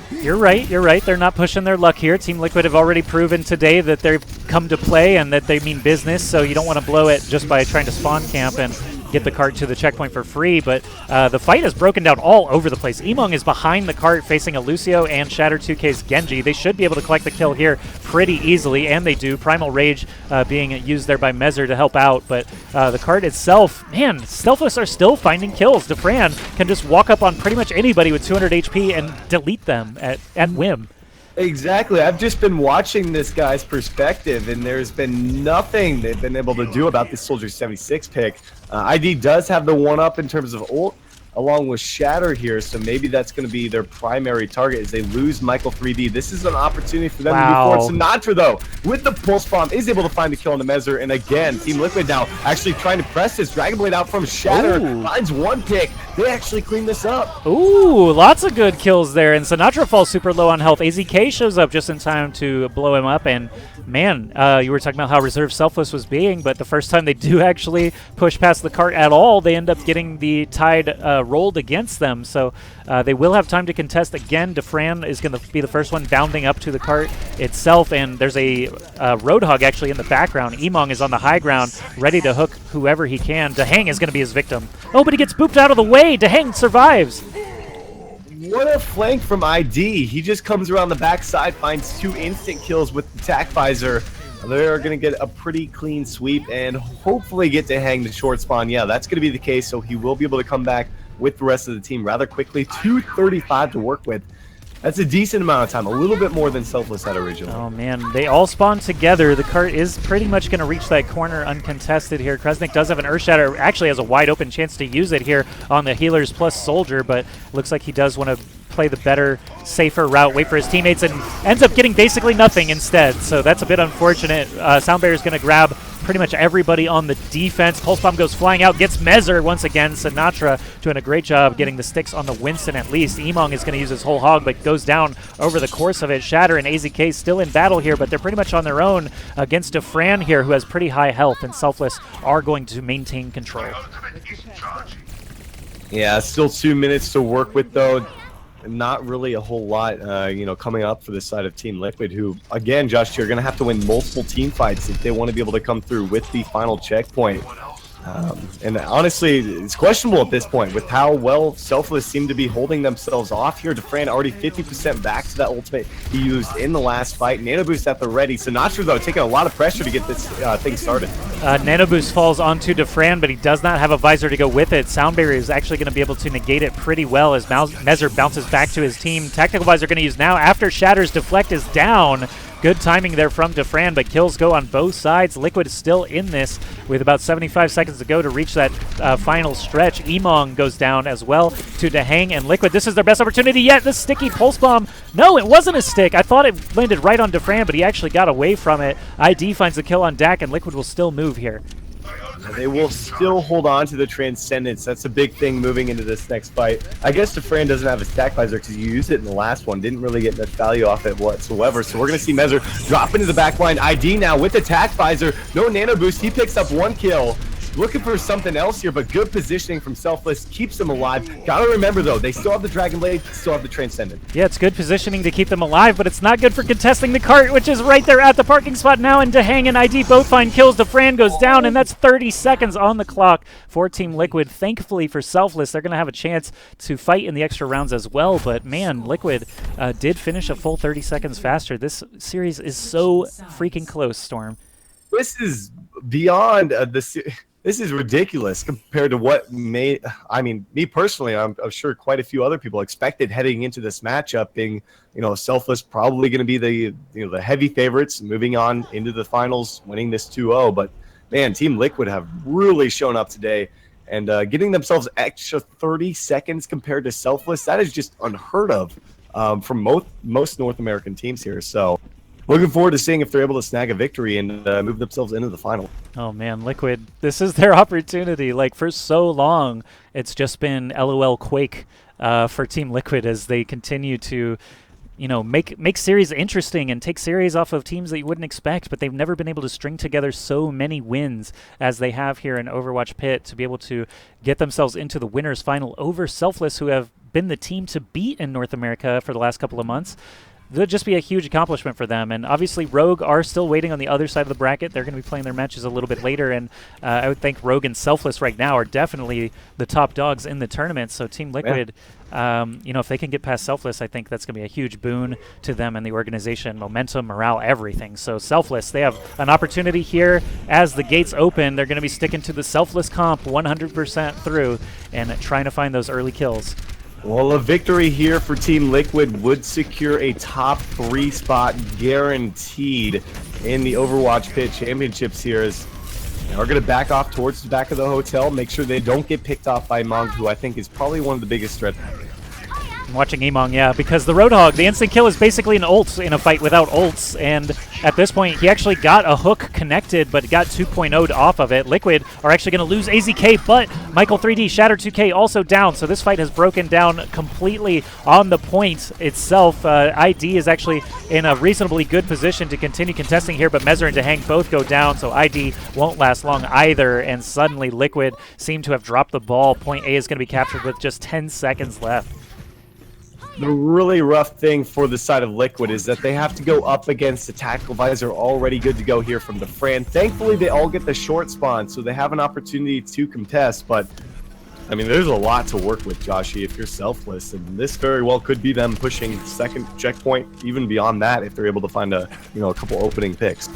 You're right, you're right. They're not pushing their luck here. Team Liquid have already proven today that they've come to play and that they mean business, so you don't want to blow it just by trying to spawn camp and get the cart to the checkpoint for free. But the fight has broken down all over the place. Emong is behind the cart facing a Lucio and Shatter 2K's Genji. They should be able to collect the kill here pretty easily, and they do. Primal Rage being used there by Mezzer to help out, but the cart itself, man, Selfless are still finding kills. Defran can just walk up on pretty much anybody with 200 HP and delete them at whim. Exactly. I've just been watching this guy's perspective, and there's been nothing they've been able to do about this Soldier 76 pick. ID does have the one-up in terms of ult, along with Shatter here, so maybe that's going to be their primary target as they lose Michael 3D. This is an opportunity for them to move forward. Sinatra, though, with the Pulse Bomb, is able to find the kill on the Mezzer, and again, Team Liquid now actually trying to press this Dragon Blade out from Shatter. Ooh. Finds one pick. They actually clean this up. Ooh, lots of good kills there, and Sinatra falls super low on health. AZK shows up just in time to blow him up, and man, you were talking about how reserved Selfless was being, but the first time they do actually push past the cart at all, they end up getting the tide rolled against them, so they will have time to contest again. Defran is going to be the first one bounding up to the cart itself, and there's a Roadhog actually in the background. Emong is on the high ground, ready to hook whoever he can. Dahang is going to be his victim. Oh, but he gets booped out of the way. Dahang survives. What a flank from ID. He just comes around the backside, finds 2 instant kills with the tac visor. They're going to get a pretty clean sweep and hopefully get to hang the short spawn. Yeah, that's going to be the case, so he will be able to come back with the rest of the team rather quickly. 2:35 to work with. That's a decent amount of time, a little bit more than Selfless had originally. Oh man, they all spawn together. The cart is pretty much going to reach that corner uncontested here. Kresnik does have an Earth Shatter, actually has a wide open chance to use it here on the healers plus Soldier, but looks like he does want to play the better, safer route, wait for his teammates, and ends up getting basically nothing instead. So that's a bit unfortunate. Sound Barrier is going to grab pretty much everybody on the defense. Pulse Bomb goes flying out, gets Mezzer once again. Sinatra doing a great job getting the sticks on the Winston at least. Emong is going to use his whole hog, but goes down over the course of it. Shatter and AZK still in battle here, but they're pretty much on their own against Defran here, who has pretty high health, and Selfless are going to maintain control. Yeah, still 2 minutes to work with, though. Not really a whole lot, coming up for this side of Team Liquid, who, again, Josh, you're going to have to win multiple team fights if they want to be able to come through with the final checkpoint. And honestly, it's questionable at this point with how well Selfless seem to be holding themselves off here. Defran already 50% back to that ultimate he used in the last fight. Nano Boost at the ready. Sinatra, though, taking a lot of pressure to get this thing started. Nano Boost falls onto Defran, but he does not have a visor to go with it. Sound Barrier is actually going to be able to negate it pretty well as Mezzer bounces back to his team. Tactical Visor going to use now after Shatter's deflect is down. Good timing there from Defran, but kills go on both sides. Liquid is still in this with about 75 seconds to go to reach that final stretch. Emong goes down as well to Dahang, and Liquid, this is their best opportunity yet. This sticky Pulse Bomb, no, it wasn't a stick. I thought it landed right on Defran, but he actually got away from it. ID finds the kill on Dak, and Liquid will still move here. They will still hold on to the Transcendence. That's a big thing moving into this next fight. I guess Defran doesn't have a stack visor because you used it in the last one. Didn't really get much value off it whatsoever. So we're going to see Mezzer drop into the backline. ID now with attack visor. No nano boost. He picks up 1 kill. Looking for something else here, but good positioning from Selfless keeps them alive. Gotta remember though, they still have the Dragon Blade, still have the Transcendent. Yeah, it's good positioning to keep them alive, but it's not good for contesting the cart, which is right there at the parking spot now, and Dehang and ID both find kills. Defran goes down, and that's 30 seconds on the clock for Team Liquid. Thankfully for Selfless, they're going to have a chance to fight in the extra rounds as well, but man, Liquid did finish a full 30 seconds faster. This series is so freaking close, Storm. This is beyond this is ridiculous compared to what me personally, I'm sure quite a few other people expected heading into this matchup, being, Selfless probably going to be the heavy favorites moving on into the finals, winning this 2-0. But man, Team Liquid have really shown up today and getting themselves extra 30 seconds compared to Selfless. That is just unheard of from most North American teams here. So looking forward to seeing if they're able to snag a victory and move themselves into the final. Oh, man, Liquid, this is their opportunity. Like, for so long, it's just been LOL Quake for Team Liquid as they continue to, make series interesting and take series off of teams that you wouldn't expect, but they've never been able to string together so many wins as they have here in Overwatch PIT to be able to get themselves into the winners final over Selfless, who have been the team to beat in North America for the last couple of months. That'll just be a huge accomplishment for them. And obviously Rogue are still waiting on the other side of the bracket. They're going to be playing their matches a little bit later, and I would think Rogue and Selfless right now are definitely the top dogs in the tournament. So Team Liquid, if they can get past Selfless, I think that's going to be a huge boon to them and the organization, momentum, morale, everything. So Selfless, they have an opportunity here as the gates open. They're going to be sticking to the Selfless comp 100% through and trying to find those early kills. Well, a victory here for Team Liquid would secure a top 3 spot guaranteed in the Overwatch PIT Championships here, as they're going to back off towards the back of the hotel, make sure they don't get picked off by Monk, who I think is probably one of the biggest threats. I'm watching Emong, yeah, because the Roadhog, the instant kill is basically an ult in a fight without ults, and at this point, he actually got a hook connected, but got 2.0'd off of it. Liquid are actually going to lose AZK, but Michael 3D, Shatter 2K also down, so this fight has broken down completely on the point itself. ID is actually in a reasonably good position to continue contesting here, but Mezzer and Dehang both go down, so ID won't last long either, and suddenly Liquid seem to have dropped the ball. Point A is going to be captured with just 10 seconds left. The really rough thing for the side of Liquid is that they have to go up against the Tactical Visor already good to go here from Defran. Thankfully, they all get the short spawn, so they have an opportunity to contest, but I mean, there's a lot to work with, Joshy, if you're Selfless, and this very well could be them pushing second checkpoint, even beyond that, if they're able to find a couple opening picks.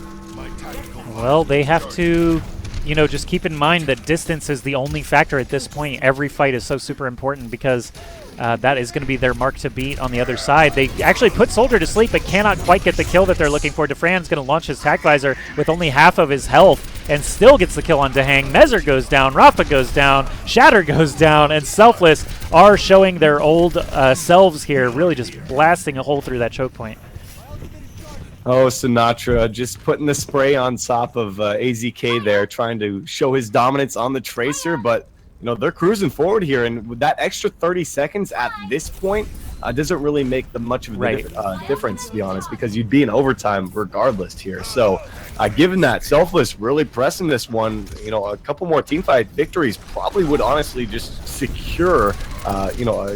Well, they have to just keep in mind that distance is the only factor at this point. Every fight is so super important because that is going to be their mark to beat on the other side. They actually put Soldier to sleep but cannot quite get the kill that they're looking for. Defran's going to launch his Tac Visor with only half of his health and still gets the kill on Dehang. Mezzer goes down, Rafa goes down, Shatter goes down, and Selfless are showing their old selves here, really just blasting a hole through that choke point. Oh, Sinatra just putting the spray on top of AZK there, trying to show his dominance on the Tracer, but they're cruising forward here, and with that extra 30 seconds at this point doesn't really make much of a difference, to be honest, because you'd be in overtime regardless here. So given that, Selfless really pressing this one, a couple more teamfight victories probably would honestly just secure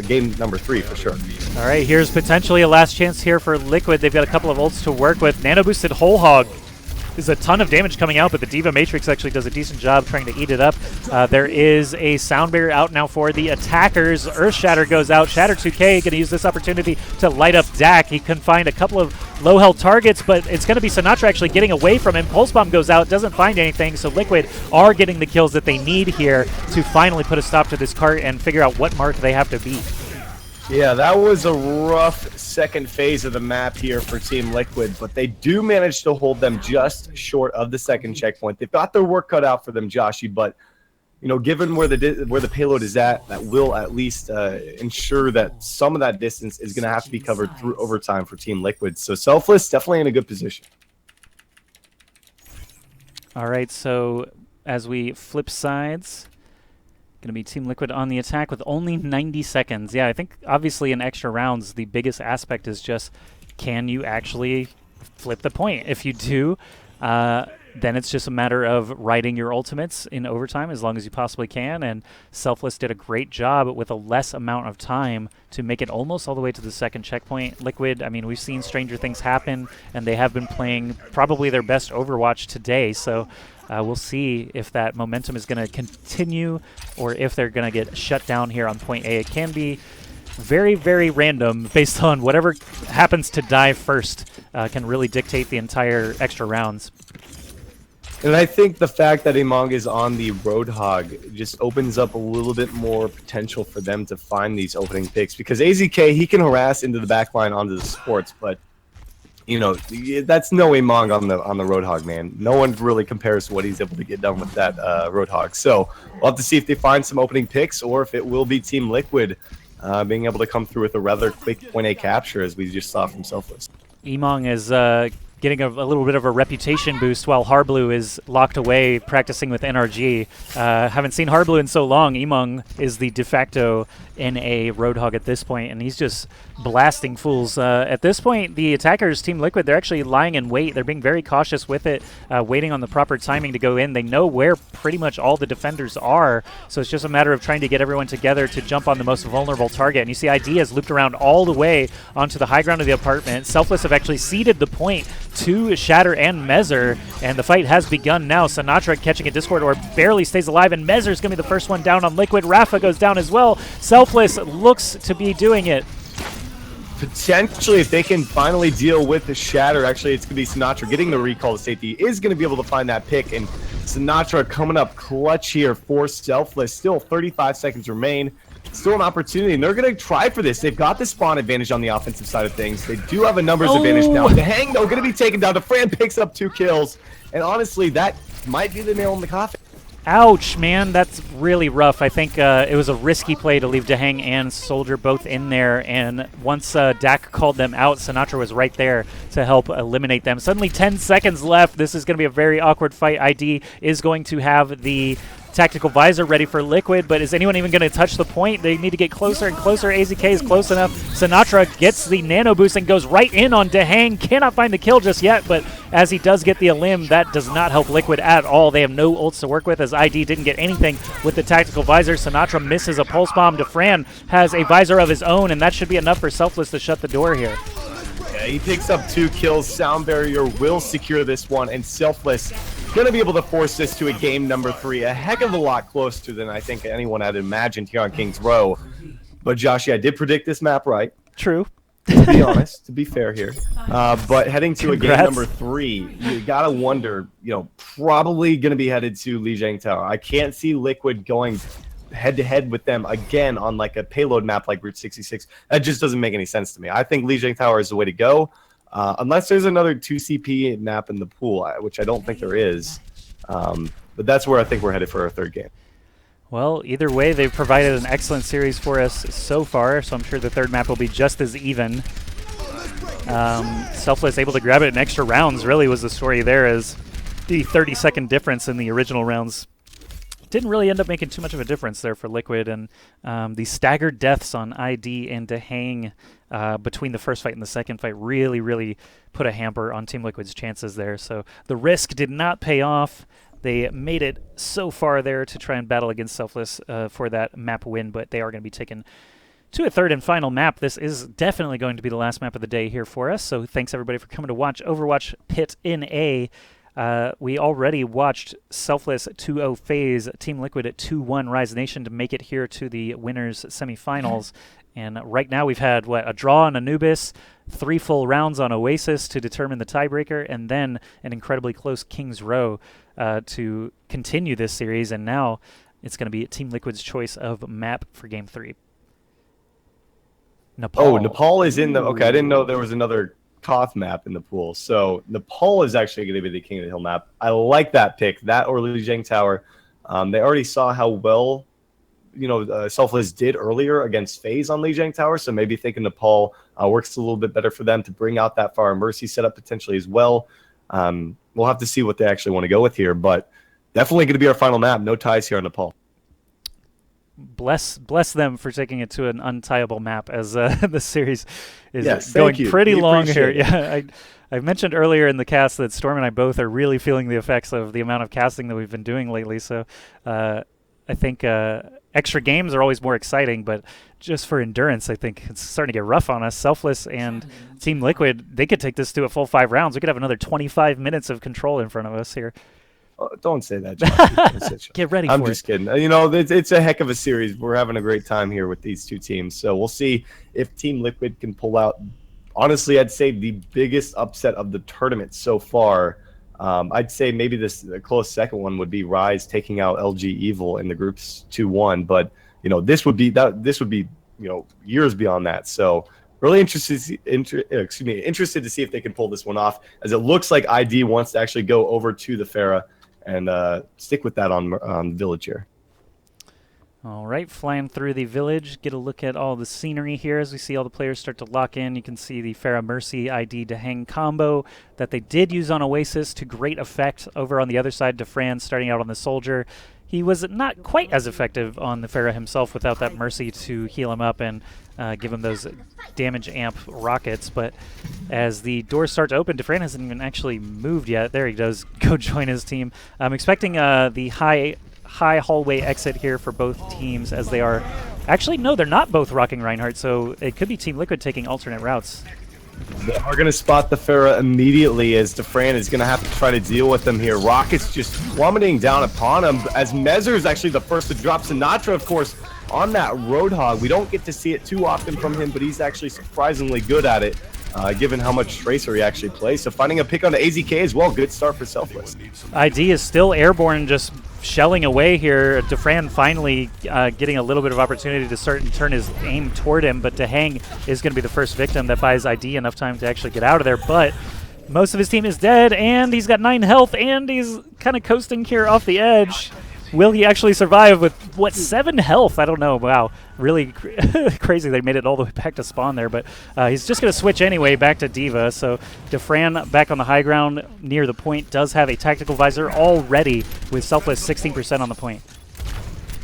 game number 3 for sure. All right, here's potentially a last chance here for Liquid. They've got a couple of ults to work with. Nano boosted Whole Hog. There's a ton of damage coming out, but the Diva Matrix actually does a decent job trying to eat it up. There is a sound barrier out now for the attackers. Earth Shatter goes out. Shatter 2K going to use this opportunity to light up Dak. He can find a couple of low health targets, but it's going to be Sinatra actually getting away from him. Pulse Bomb goes out, doesn't find anything, so Liquid are getting the kills that they need here to finally put a stop to this cart and figure out what mark they have to beat. Yeah, that was a rough second phase of the map here for Team Liquid, but they do manage to hold them just short of the second checkpoint. They've got their work cut out for them, Joshy, but given where the payload is at, that will at least ensure that some of that distance is going to have to be covered through overtime for Team Liquid. So Selfless definitely in a good position. All right, so as we flip sides. Going to be Team Liquid on the attack with only 90 seconds. Yeah, I think obviously in extra rounds, the biggest aspect is just, can you actually flip the point? If you do, then it's just a matter of riding your ultimates in overtime as long as you possibly can. And Selfless did a great job with a less amount of time to make it almost all the way to the second checkpoint. Liquid, I mean, we've seen stranger things happen, and they have been playing probably their best Overwatch today. So we'll see if that momentum is going to continue or if they're going to get shut down here on point A. It can be very, very random based on whatever happens to die first can really dictate the entire extra rounds. And I think the fact that Among is on the Roadhog just opens up a little bit more potential for them to find these opening picks, because AZK, he can harass into the backline onto the sports, but you know, that's no Among on the Roadhog, man. No one really compares to what he's able to get done with that Roadhog. So we'll have to see if they find some opening picks or if it will be Team Liquid being able to come through with a rather quick point A capture, as we just saw from Selfless. Emong is getting a little bit of a reputation boost while Harblu is locked away practicing with NRG. Haven't seen Harblu in so long. Emong is the de facto NA Roadhog at this point, and he's just blasting fools. At this point, the attackers, Team Liquid, they're actually lying in wait. They're being very cautious with it, waiting on the proper timing to go in. They know where pretty much all the defenders are, so it's just a matter of trying to get everyone together to jump on the most vulnerable target. And you see ID has looped around all the way onto the high ground of the apartment. Selfless have actually ceded the point to Shatter and Mezzer, and the fight has begun now. Sinatra catching a Discord Orb barely stays alive, and Mezzer's going to be the first one down on Liquid. Rafa goes down as well. Selfless looks to be doing it. Potentially, if they can finally deal with the Shatter, actually it's going to be Sinatra getting the recall to safety, is going to be able to find that pick, and Sinatra coming up clutch here for Selfless. Still 35 seconds remain. Still an opportunity, and they're going to try for this. They've got the spawn advantage on the offensive side of things. They do have a numbers advantage now. The Hang, though, going to be taken down. DeFran picks up 2 kills, and honestly, that might be the nail in the coffin. Ouch, man, that's really rough. I think it was a risky play to leave Dehang and Soldier both in there, and once Dak called them out, Sinatra was right there to help eliminate them. Suddenly 10 seconds left. This is going to be a very awkward fight. ID is going to have the tactical visor ready for Liquid, but is anyone even going to touch the point? They need to get closer and closer. AZK is close enough. Sinatra gets the nano boost and goes right in on Dehang. Cannot find the kill just yet, but as he does get the elim, that does not help Liquid at all. They have no ults to work with, as ID didn't get anything with the tactical visor. Sinatra misses a pulse bomb. DeFran has a visor of his own, and that should be enough for Selfless to shut the door here. Yeah, he picks up 2 kills. Sound Barrier will secure this one, and Selfless going to be able to force this to a game number 3. A heck of a lot closer than I think anyone had imagined here on Kings Row. But Josh, I did predict this map right. True. To be honest, to be fair here. But heading to a game Congrats. number 3, you got to wonder, you know, probably going to be headed to Lijiang Tower. I can't see Liquid going head-to-head with them again on like a payload map like Route 66. That just doesn't make any sense to me. I think Lijiang Tower is the way to go. Unless there's another 2CP map in the pool, which I don't think there is. But that's where I think we're headed for our 3rd game. Well, either way, they've provided an excellent series for us so far, so I'm sure the 3rd map will be just as even. Selfless able to grab it in extra rounds really was the story there, as the 30-second difference in the original rounds didn't really end up making too much of a difference there for Liquid, and the staggered deaths on ID and Dehang between the first fight and the second fight really put a hamper on Team Liquid's chances there. So the risk did not pay off. They made it so far there to try and battle against Selfless for that map win, but they are going to be taken to a 3rd and final map. This is definitely going to be the last map of the day here for us, so thanks everybody for coming to watch Overwatch PIT in A. We already watched Selfless 2-0 phase Team Liquid at 2-1 Rise Nation to make it here to the winners semifinals. And right now we've had, a draw on Anubis, 3 full rounds on Oasis to determine the tiebreaker, and then an incredibly close Kings Row to continue this series. And now it's going to be Team Liquid's choice of map for Game 3. Nepal. Oh, Nepal is in the... Okay, I didn't know there was another Koth map in the pool. So Nepal is actually going to be the King of the Hill map. I like that pick, that or Lijiang Tower. They already saw how well, Selfless did earlier against FaZe on Lijiang Tower, so maybe thinking Nepal works a little bit better for them to bring out that Fire and Mercy setup potentially as well. We'll have to see what they actually want to go with here, but definitely going to be our final map. No ties here on Nepal. Bless them for taking it to an untiable map, as the series is thank going you. pretty We long here. appreciate it. Yeah, I mentioned earlier in the cast that Storm and I both are really feeling the effects of the amount of casting that we've been doing lately. So I think extra games are always more exciting, but just for endurance, I think it's starting to get rough on us. Selfless and Team Liquid, they could take this to a full 5 rounds. We could have another 25 minutes of control in front of us here. Oh, don't say that, Josh. Get ready I'm for just kidding. You know, it's a heck of a series. We're having a great time here with these two teams. So we'll see if Team Liquid can pull out, honestly, I'd say the biggest upset of the tournament so far. I'd say maybe the close second one would be Rise taking out LG Evil in the groups 2-1. But, you know, this would be, you know, years beyond that. So really interested to see if they can pull this one off, as it looks like ID wants to actually go over to the Pharah and stick with that on Village here. All right, flying through the village, get a look at all the scenery here as we see all the players start to lock in. You can see the Pharah Mercy ID to hang combo that they did use on Oasis to great effect. Over on the other side, Defran starting out on the Soldier. He was not quite as effective on the Pharah himself without that Mercy to heal him up and give him those damage amp rockets. But as the doors start to open, Defran hasn't even actually moved yet. There he does go join his team. I'm expecting the high hallway exit here for both teams, as they are... Actually, no, they're not both rocking Reinhardt, so it could be Team Liquid taking alternate routes. They are going to spot the Pharah immediately, as Defran is going to have to try to deal with them here. Rockets just plummeting down upon him, as Mezzer is actually the first to drop. Sinatra, of course, on that Roadhog. We don't get to see it too often from him, but he's actually surprisingly good at it, given how much Tracer he actually plays. So finding a pick on the AZK as well. Good start for Selfless. ID is still airborne, just shelling away here. Defran finally getting a little bit of opportunity to start and turn his aim toward him, but Dehang is going to be the first victim that buys ID enough time to actually get out of there. But most of his team is dead, and he's got 9 health, and he's kind of coasting here off the edge. Will he actually survive with, what, 7 health? I don't know. Wow, really crazy they made it all the way back to spawn there. But he's just going to switch anyway back to D.Va. So Defran back on the high ground near the point does have a tactical visor already with Selfless 16% on the point.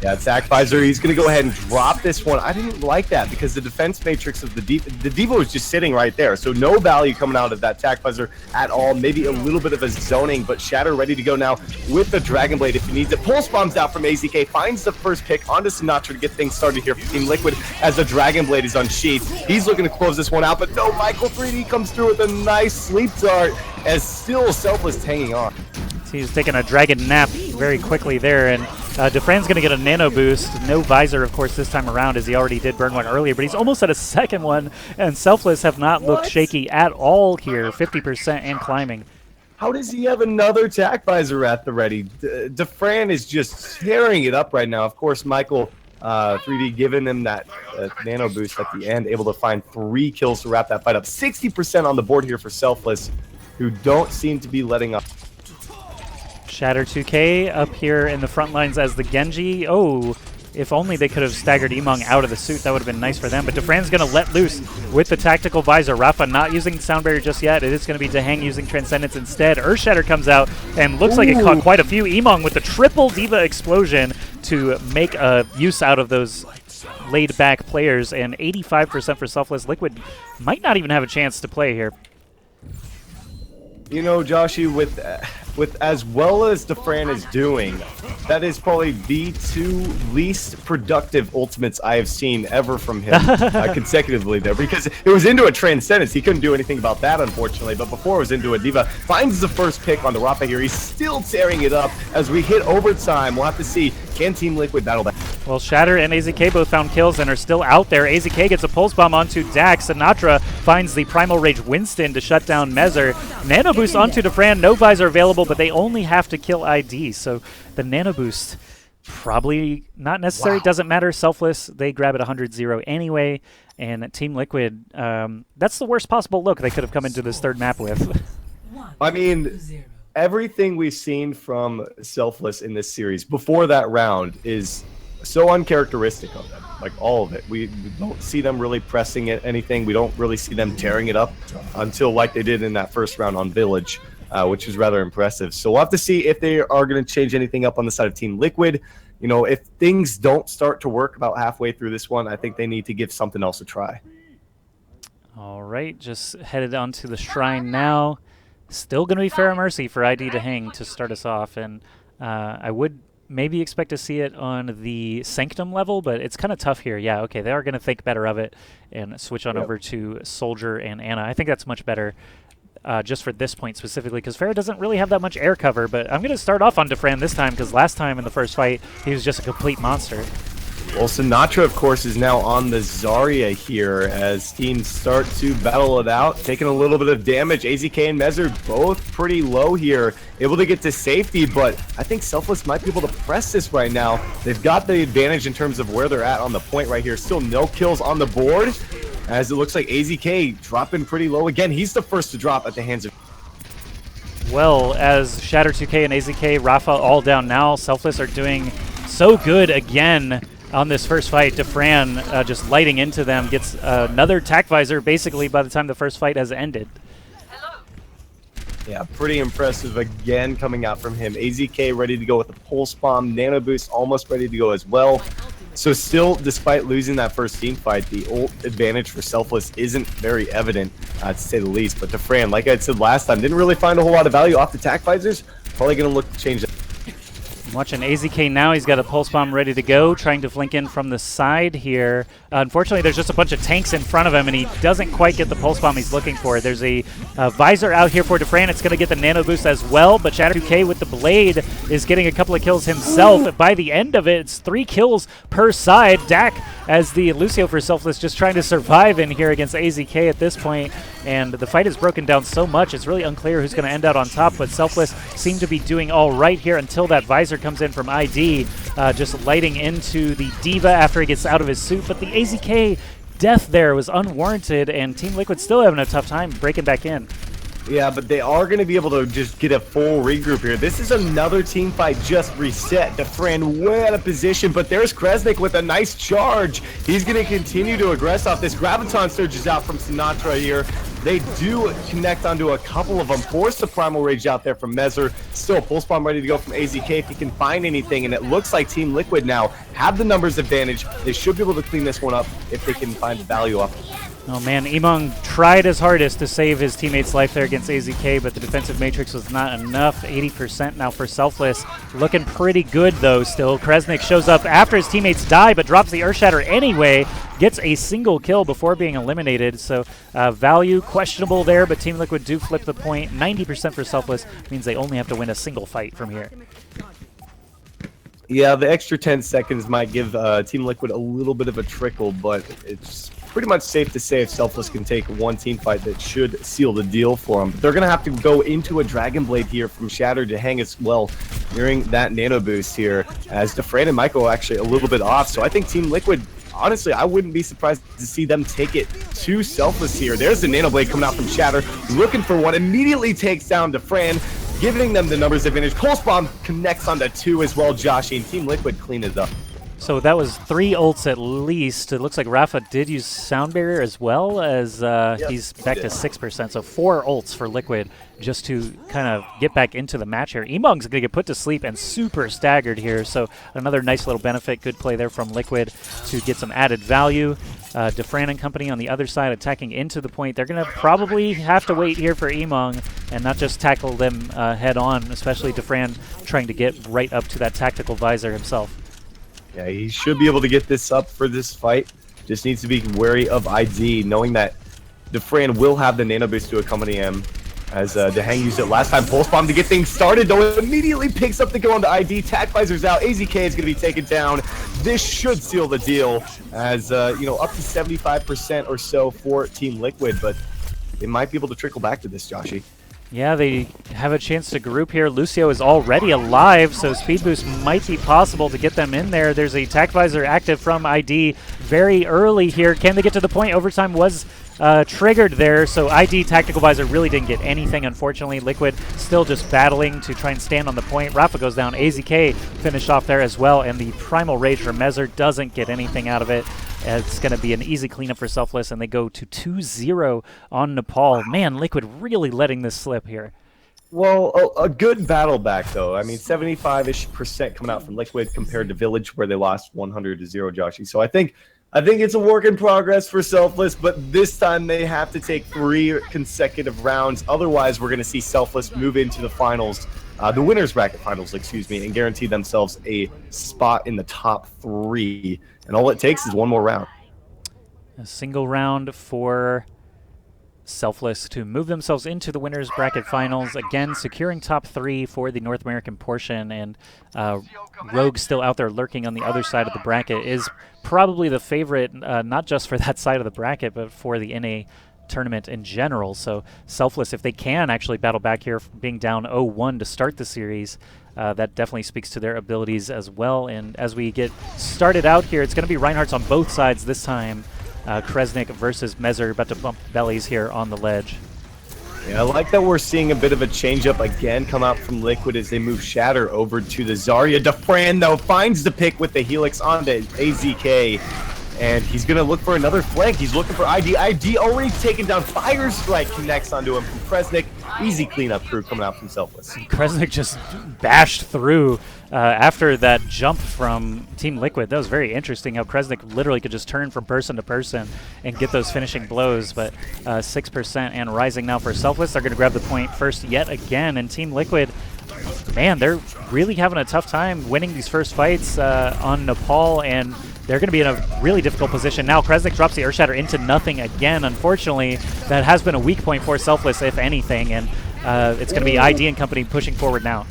Yeah, Zach Visor, he's going to go ahead and drop this one. I didn't like that because the defense matrix of the D.Va was just sitting right there. So no value coming out of that Tac Visor at all. Maybe a little bit of a zoning, but Shatter ready to go now with the Dragon Blade if he needs it. Pulse bombs out from AZK, finds the first pick onto Sinatra to get things started here for Team Liquid as the Dragon Blade is unsheathed. He's looking to close this one out, but no, Michael 3D comes through with a nice sleep dart as still Selfless hanging on. He's taking a dragon nap very quickly there, and Defran's going to get a nano boost. No visor, of course, this time around, as he already did burn one earlier, but he's almost at a second one, and Selfless have not looked shaky at all here, 50% and climbing. How does he have another Tac Visor at the ready? Defran is just tearing it up right now. Of course, Michael 3D giving him that nano boost at the end, able to find 3 kills to wrap that fight up. 60% on the board here for Selfless, who don't seem to be letting up. Shatter 2K up here in the front lines as the Genji. Oh, if only they could have staggered Emong out of the suit. That would have been nice for them. But Defran's going to let loose with the tactical visor. Rafa not using the sound barrier just yet. It is going to be Dehang using Transcendence instead. Earthshatter comes out and looks like it caught quite a few. Emong with the triple D.Va explosion to make use out of those laid-back players. And 85% for Selfless. Liquid might not even have a chance to play here. You know, Joshy, with as well as Defran is doing, that is probably the 2 least productive ultimates I have seen ever from him consecutively there, because it was into a Transcendence. He couldn't do anything about that, unfortunately, but before it was into a D.Va. Finds the first pick on the Rafa here. He's still tearing it up as we hit overtime. We'll have to see, can Team Liquid battle back? Well, Shatter and AZK both found kills and are still out there. AZK gets a pulse bomb onto Dax. Sinatra finds the Primal Rage Winston to shut down Mezzer. Nano boost onto Defran. No visor available, but they only have to kill ID. So the nano boost probably not necessary. Wow. Doesn't matter. Selfless, they grab it 100-0 anyway. And Team Liquid, that's the worst possible look they could have come into this third map with. I mean, everything we've seen from Selfless in this series before that round is so uncharacteristic of them, like all of it. We don't see them really pressing it anything. We don't really see them tearing it up until like they did in that first round on Village. which is rather impressive. So we'll have to see if they are going to change anything up on the side of Team Liquid. You know, if things don't start to work about halfway through this one, I think they need to give something else a try. All right, just headed onto the shrine now. Still going to be Fair Mercy for ID to hang to start us off, and I would maybe expect to see it on the Sanctum level, but it's kind of tough here. Yeah, okay, they are going to think better of it and switch on over to Soldier and Ana. I think that's much better just for this point specifically, because Fair doesn't really have that much air cover, but I'm going to start off on Defran this time, because last time in the first fight, he was just a complete monster. Well, Sinatra, of course, is now on the Zarya here as teams start to battle it out, taking a little bit of damage. AZK and Mezzer both pretty low here, able to get to safety, but I think Selfless might be able to press this right now. They've got the advantage in terms of where they're at on the point right here. Still no kills on the board, as it looks like AZK dropping pretty low. Again, he's the first to drop at the hands of... Well, as Shatter2K and AZK, Rafa all down now, Selfless are doing so good again on this first fight. Defran just lighting into them, gets another tac visor basically by the time the first fight has ended. Yeah, pretty impressive again coming out from him. AZK ready to go with the pulse bomb, nano boost almost ready to go as well. So still, despite losing that first team fight, the ult advantage for Selfless isn't very evident, to say the least. But Defran, like I said last time, didn't really find a whole lot of value off the tac visors. Probably going to look to change that. Watching AZK now, he's got a pulse bomb ready to go, trying to flank in from the side here. Unfortunately, there's just a bunch of tanks in front of him, and he doesn't quite get the pulse bomb he's looking for. There's a visor out here for Defran. It's going to get the nano boost as well, but Shatter2K with the blade is getting a couple of kills himself. By the end of it, it's 3 kills per side. Dak, as the Lucio for Selfless, just trying to survive in here against AZK at this point, and the fight is broken down so much, it's really unclear who's going to end out on top, but Selfless seem to be doing all right here until that visor comes in from ID, just lighting into the Diva after he gets out of his suit, but the AZK death there was unwarranted, and Team Liquid still having a tough time breaking back in. Yeah, but they are going to be able to just get a full regroup here. This is another team fight just reset. Defran way out of position, but there's Kresnik with a nice charge. He's going to continue to aggress off this. Graviton surges out from Sinatra here. They do connect onto a couple of them. Force the Primal Rage out there from Mezzer. Still, Pulse Bomb ready to go from AZK if he can find anything. And it looks like Team Liquid now have the numbers advantage. They should be able to clean this one up if they can find value off it. Oh man, Emong tried his hardest to save his teammate's life there against AZK, but the defensive matrix was not enough. 80% now for Selfless. Looking pretty good though still. Kresnik shows up after his teammates die, but drops the Earth Shatter anyway. Gets a single kill before being eliminated, so value questionable there, but Team Liquid do flip the point. 90% for Selfless means they only have to win a single fight from here. Yeah, the extra 10 seconds might give Team Liquid a little bit of a trickle, but it's pretty much safe to say if Selfless can take one team fight, that should seal the deal for them. They're going to have to go into a Dragon Blade here from Shatter to hang as well during that nano boost here, as Defran and Michael are actually a little bit off. So I think Team Liquid, honestly, I wouldn't be surprised to see them take it to Selfless here. There's the nano blade coming out from Shatter, looking for one, immediately takes down Defran, giving them the numbers advantage. Pulse Bomb connects onto 2 as well, Josh, and Team Liquid clean it up. So that was 3 ults at least. It looks like Rafa did use Sound Barrier as well, as he's back to 6%. So 4 ults for Liquid just to kind of get back into the match here. Emong's going to get put to sleep and super staggered here. So another nice little benefit. Good play there from Liquid to get some added value. Defran and company on the other side attacking into the point. They're going to probably have to wait here for Emong and not just tackle them head on, especially Defran trying to get right up to that tactical visor himself. Yeah, he should be able to get this up for this fight. Just needs to be wary of ID, knowing that Defran will have the nano boost to accompany him, as Dehang used it last time. Pulse Bomb to get things started, though it immediately picks up the kill onto ID. Tac Visor's out. AZK is going to be taken down. This should seal the deal, as, you know, up to 75% or so for Team Liquid, but they might be able to trickle back to this, Joshy. Yeah, they have a chance to group here. Lucio is already alive, so speed boost might be possible to get them in there. There's a tac visor active from ID very early here. Can they get to the point? Overtime was triggered there, so ID tactical visor really didn't get anything, unfortunately. Liquid still just battling to try and stand on the point. Rafa goes down. AZK finished off there as well, and the Primal Rage for Mezzer doesn't get anything out of it. It's going to be an easy cleanup for Selfless, and they go to 2-0 on Nepal. Man, Liquid really letting this slip here. Well, a good battle back though. I mean, 75-ish% coming out from Liquid compared to Village, where they lost 100-0, Joshy. So I think it's a work in progress for Selfless, but this time they have to take 3 consecutive rounds. Otherwise, we're going to see Selfless move into the finals, the winners bracket finals, excuse me, and guarantee themselves a spot in the top 3. And all it takes is one more round. A single round for Selfless to move themselves into the winners bracket finals, again securing top 3 for the North American portion, and Rogue still out there lurking on the other side of the bracket is probably the favorite, not just for that side of the bracket, but for the NA tournament in general. So Selfless, if they can actually battle back here, being down 0-1 to start the series, that definitely speaks to their abilities as well. And as we get started out here, it's going to be Reinhardt's on both sides this time. Kresnik versus Mezzer, about to bump bellies here on the ledge. Yeah, I like that we're seeing a bit of a change-up again come out from Liquid as they move Shatter over to the Zarya. Defran, though, finds the pick with the Helix onto AZK, and he's going to look for another flank. He's looking for ID. ID already taken down. Fire Strike connects onto him from Kresnik. Easy cleanup crew coming out from Selfless. Kresnik just bashed through after that jump from Team Liquid. That was very interesting how Kresnik literally could just turn from person to person and get those finishing blows. But 6% and rising now for Selfless. They're going to grab the point first yet again. And Team Liquid, man, they're really having a tough time winning these first fights on Nepal, and they're going to be in a really difficult position now. Kresnik drops the Earthshatter into nothing again. Unfortunately, that has been a weak point for Selfless, if anything, and it's going to be ID and company pushing forward now.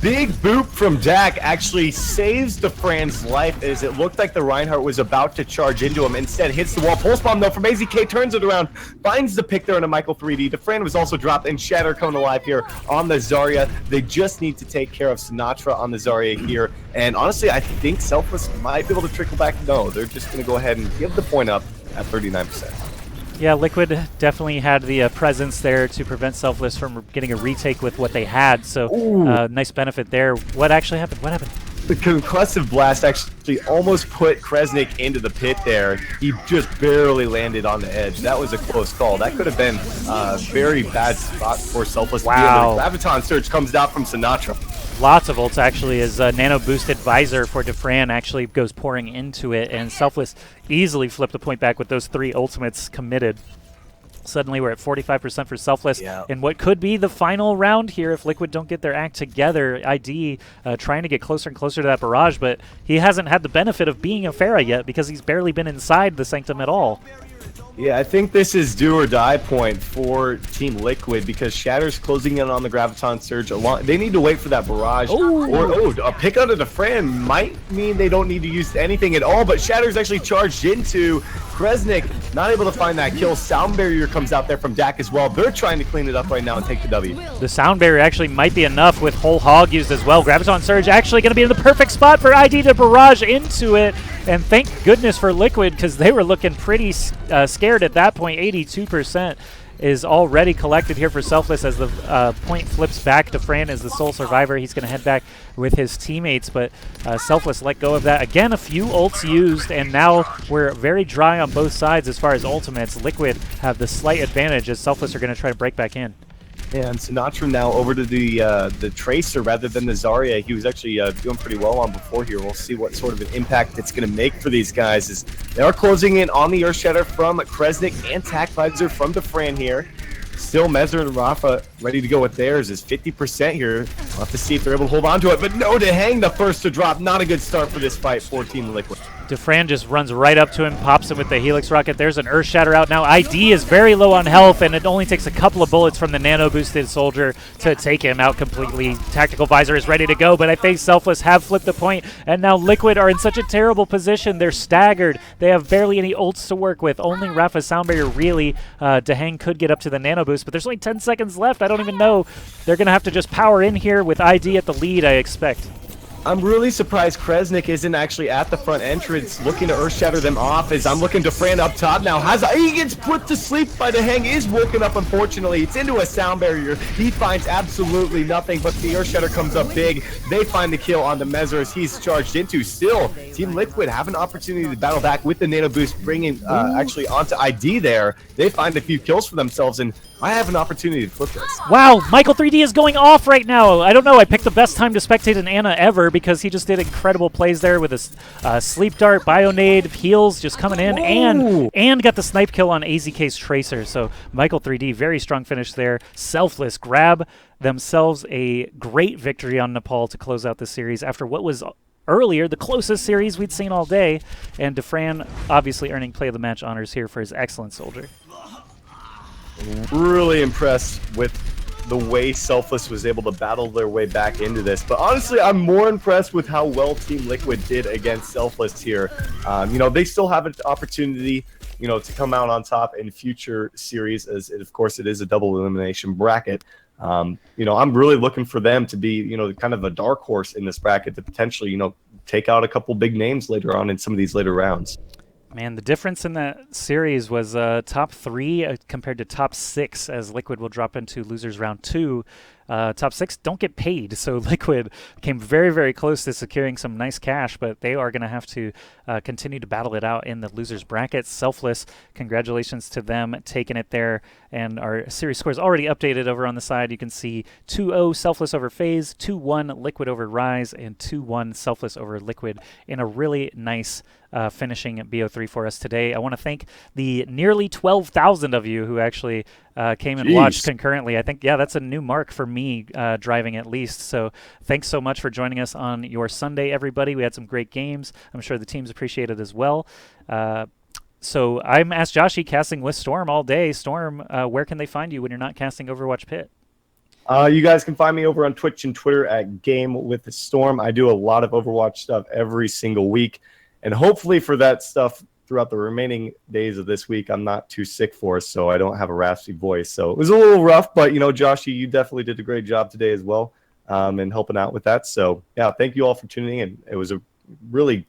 Big boop from Dak actually saves Defran's life as it looked like the Reinhardt was about to charge into him. Instead, hits the wall. Pulse bomb, though, from AZK, turns it around, finds the pick there on a Michael 3D. Defran was also dropped, and Shatter coming alive here on the Zarya. They just need to take care of Sinatra on the Zarya here. And honestly, I think Selfless might be able to trickle back. No, they're just going to go ahead and give the point up at 39%. Yeah, Liquid definitely had the presence there to prevent Selfless from getting a retake with what they had, so nice benefit there. What actually happened? What happened? The concussive blast actually almost put Kresnik into the pit there. He just barely landed on the edge. That was a close call. That could have been a very bad spot for Selfless. Wow. The Graviton Surge comes out from Sinatra. Lots of ults, actually, as Nano Boosted Visor for Defran actually goes pouring into it, and Selfless easily flipped the point back with those 3 ultimates committed. Suddenly we're at 45% for Selfless in what could be the final round here if Liquid don't get their act together. ID trying to get closer and closer to that barrage, but he hasn't had the benefit of being a Pharah yet because he's barely been inside the Sanctum at all. Yeah, I think this is do or die point for Team Liquid because Shatter's closing in on the Graviton Surge. They need to wait for that barrage. Or a pick out of the Fran might mean they don't need to use anything at all, but Shatter's actually charged into Kresnik, not able to find that kill. Sound Barrier comes out there from Dak as well. They're trying to clean it up right now and take the W. The Sound Barrier actually might be enough with Whole Hog used as well. Graviton Surge actually going to be in the perfect spot for ID to barrage into it. And thank goodness for Liquid because they were looking pretty scared at that point. 82% is already collected here for Selfless as the point flips back to Fran as the sole survivor. He's going to head back with his teammates, but Selfless let go of that. Again, a few ults used, and now we're very dry on both sides as far as ultimates. Liquid have the slight advantage as Selfless are going to try to break back in. Yeah, and Sinatra now over to the Tracer rather than the Zarya. He was actually doing pretty well on before here. We'll see what sort of an impact it's going to make for these guys. As they are closing in on the Earthshatter from Kresnik and Tac Visor from Defran here. Still, Mezzer and Rafa ready to go with theirs is 50% here. We'll have to see if they're able to hold on to it. But no, to hang the first to drop. Not a good start for this fight for Team Liquid. Defran just runs right up to him, pops him with the Helix Rocket. There's an Earthshatter out now. ID is very low on health, and it only takes a couple of bullets from the nano-boosted soldier to take him out completely. Tactical Visor is ready to go, but I think Selfless have flipped the point, and now Liquid are in such a terrible position. They're staggered. They have barely any ults to work with. Only Rafa's Sound Barrier really. Dehang could get up to the nano-boost, but there's only 10 seconds left. I don't even know. They're going to have to just power in here with ID at the lead, I expect. I'm really surprised Kresnik isn't actually at the front entrance looking to earth shatter them off, as I'm looking to Fran up top now. He gets put to sleep by the hang, is woken up unfortunately. It's into a sound barrier. He finds absolutely nothing, but the earth shatter comes up big. They find the kill on the Mezzer as he's charged into. Still, Team Liquid have an opportunity to battle back with the nano boost, bringing actually onto ID there. They find a few kills for themselves, and I have an opportunity to flip this. Wow, Michael 3D is going off right now. I don't know. I picked the best time to spectate an Ana ever because he just did incredible plays there with a sleep dart, bionade, heals just coming in, and got the snipe kill on AZK's Tracer. So Michael 3D, very strong finish there. Selfless grab themselves a great victory on Nepal to close out the series after what was earlier the closest series we'd seen all day. And Defran obviously earning play of the match honors here for his excellent soldier. Really impressed with the way Selfless was able to battle their way back into this. But honestly, I'm more impressed with how well Team Liquid did against Selfless here. You know, they still have an opportunity, you know, to come out on top in future series, as of course it is a double elimination bracket. You know, I'm really looking for them to be, you know, kind of a dark horse in this bracket to potentially, you know, take out a couple big names later on in some of these later rounds. Man, the difference in that series was top 3 compared to top 6, as Liquid will drop into losers round 2. Top 6 don't get paid, so Liquid came very, very close to securing some nice cash, but they are going to have to continue to battle it out in the losers bracket. Selfless, congratulations to them taking it there, and our series scores already updated over on the side. You can see 2-0 Selfless over FaZe, 2-1 Liquid over Rise, and 2-1 Selfless over Liquid in a really nice finishing BO3 for us today. I want to thank the nearly 12,000 of you who actually came and watched concurrently. I think, yeah, that's a new mark for me driving at least. So thanks so much for joining us on your Sunday, everybody. We had some great games. I'm sure the teams appreciate it as well. So I'm Ask Joshy, casting with Storm all day. Storm, where can they find you when you're not casting Overwatch PIT? You guys can find me over on Twitch and Twitter at Game with the Storm. I do a lot of Overwatch stuff every single week, and hopefully for that stuff throughout the remaining days of this week, I'm not too sick for us, so I don't have a raspy voice. So it was a little rough, but, you know, Joshy, you definitely did a great job today as well, and helping out with that. So, yeah, thank you all for tuning in. It was a really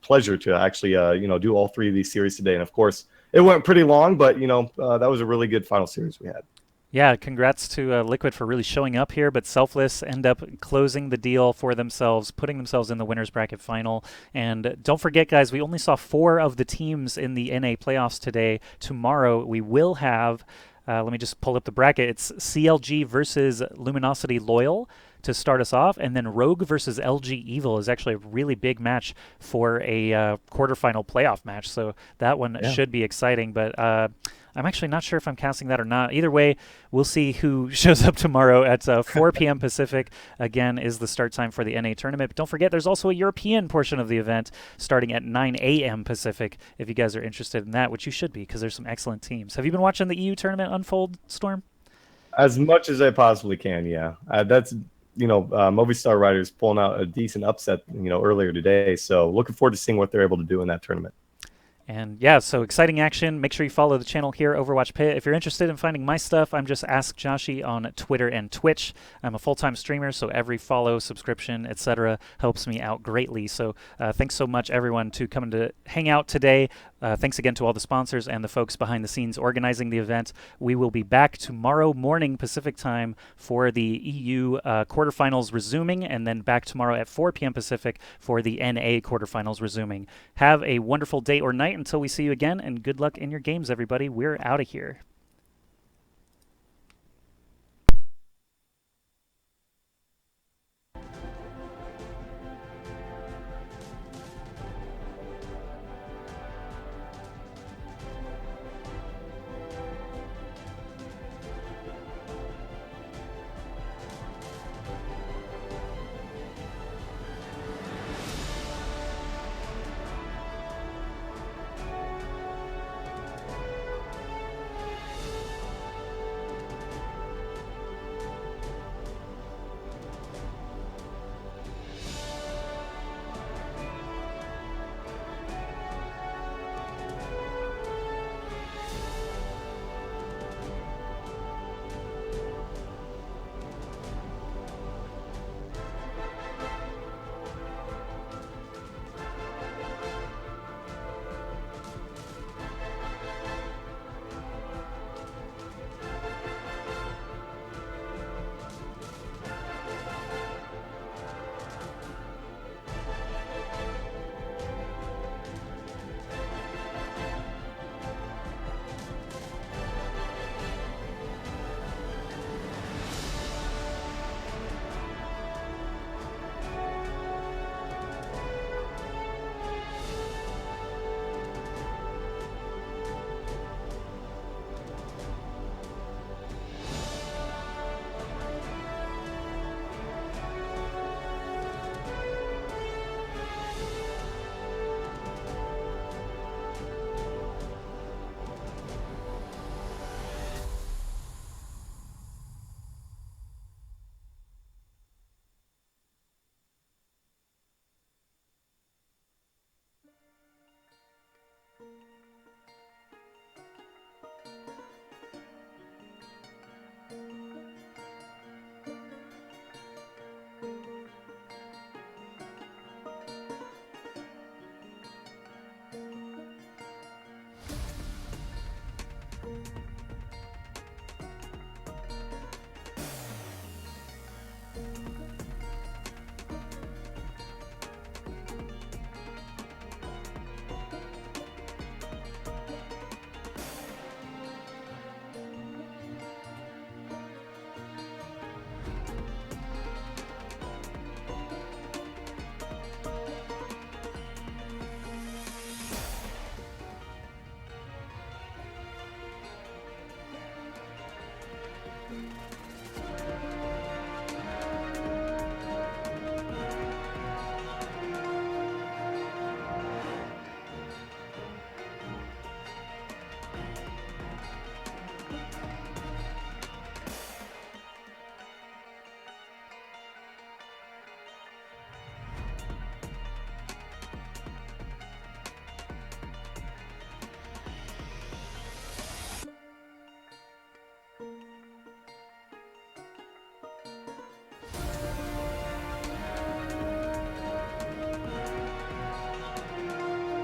pleasure to actually, you know, do all 3 of these series today. And, of course, it went pretty long, but, you know, that was a really good final series we had. Yeah, congrats to Liquid for really showing up here, but Selfless end up closing the deal for themselves, putting themselves in the winner's bracket final. And don't forget, guys, we only saw 4 of the teams in the NA playoffs today. Tomorrow we will have, let me just pull up the bracket, it's CLG versus Luminosity Loyal to start us off, and then Rogue versus LG Evil is actually a really big match for a quarterfinal playoff match, so that one should be exciting. But I'm actually not sure if I'm casting that or not. Either way, we'll see who shows up tomorrow at 4 p.m. Pacific. Again, is the start time for the NA tournament. But don't forget, there's also a European portion of the event starting at 9 a.m. Pacific, if you guys are interested in that, which you should be, because there's some excellent teams. Have you been watching the EU tournament unfold, Storm? As much as I possibly can, yeah. That's, you know, Movistar Riders pulling out a decent upset, you know, earlier today. So looking forward to seeing what they're able to do in that tournament. And yeah, so exciting action. Make sure you follow the channel here, Overwatch PIT. If you're interested in finding my stuff, I'm just Ask Joshy on Twitter and Twitch. I'm a full-time streamer, so every follow, subscription, etc. helps me out greatly. So thanks so much, everyone, to coming to hang out today. Thanks again to all the sponsors and the folks behind the scenes organizing the event. We will be back tomorrow morning Pacific time for the EU quarterfinals resuming, and then back tomorrow at 4 p.m. Pacific for the NA quarterfinals resuming. Have a wonderful day or night until we see you again, and good luck in your games, everybody. We're out of here.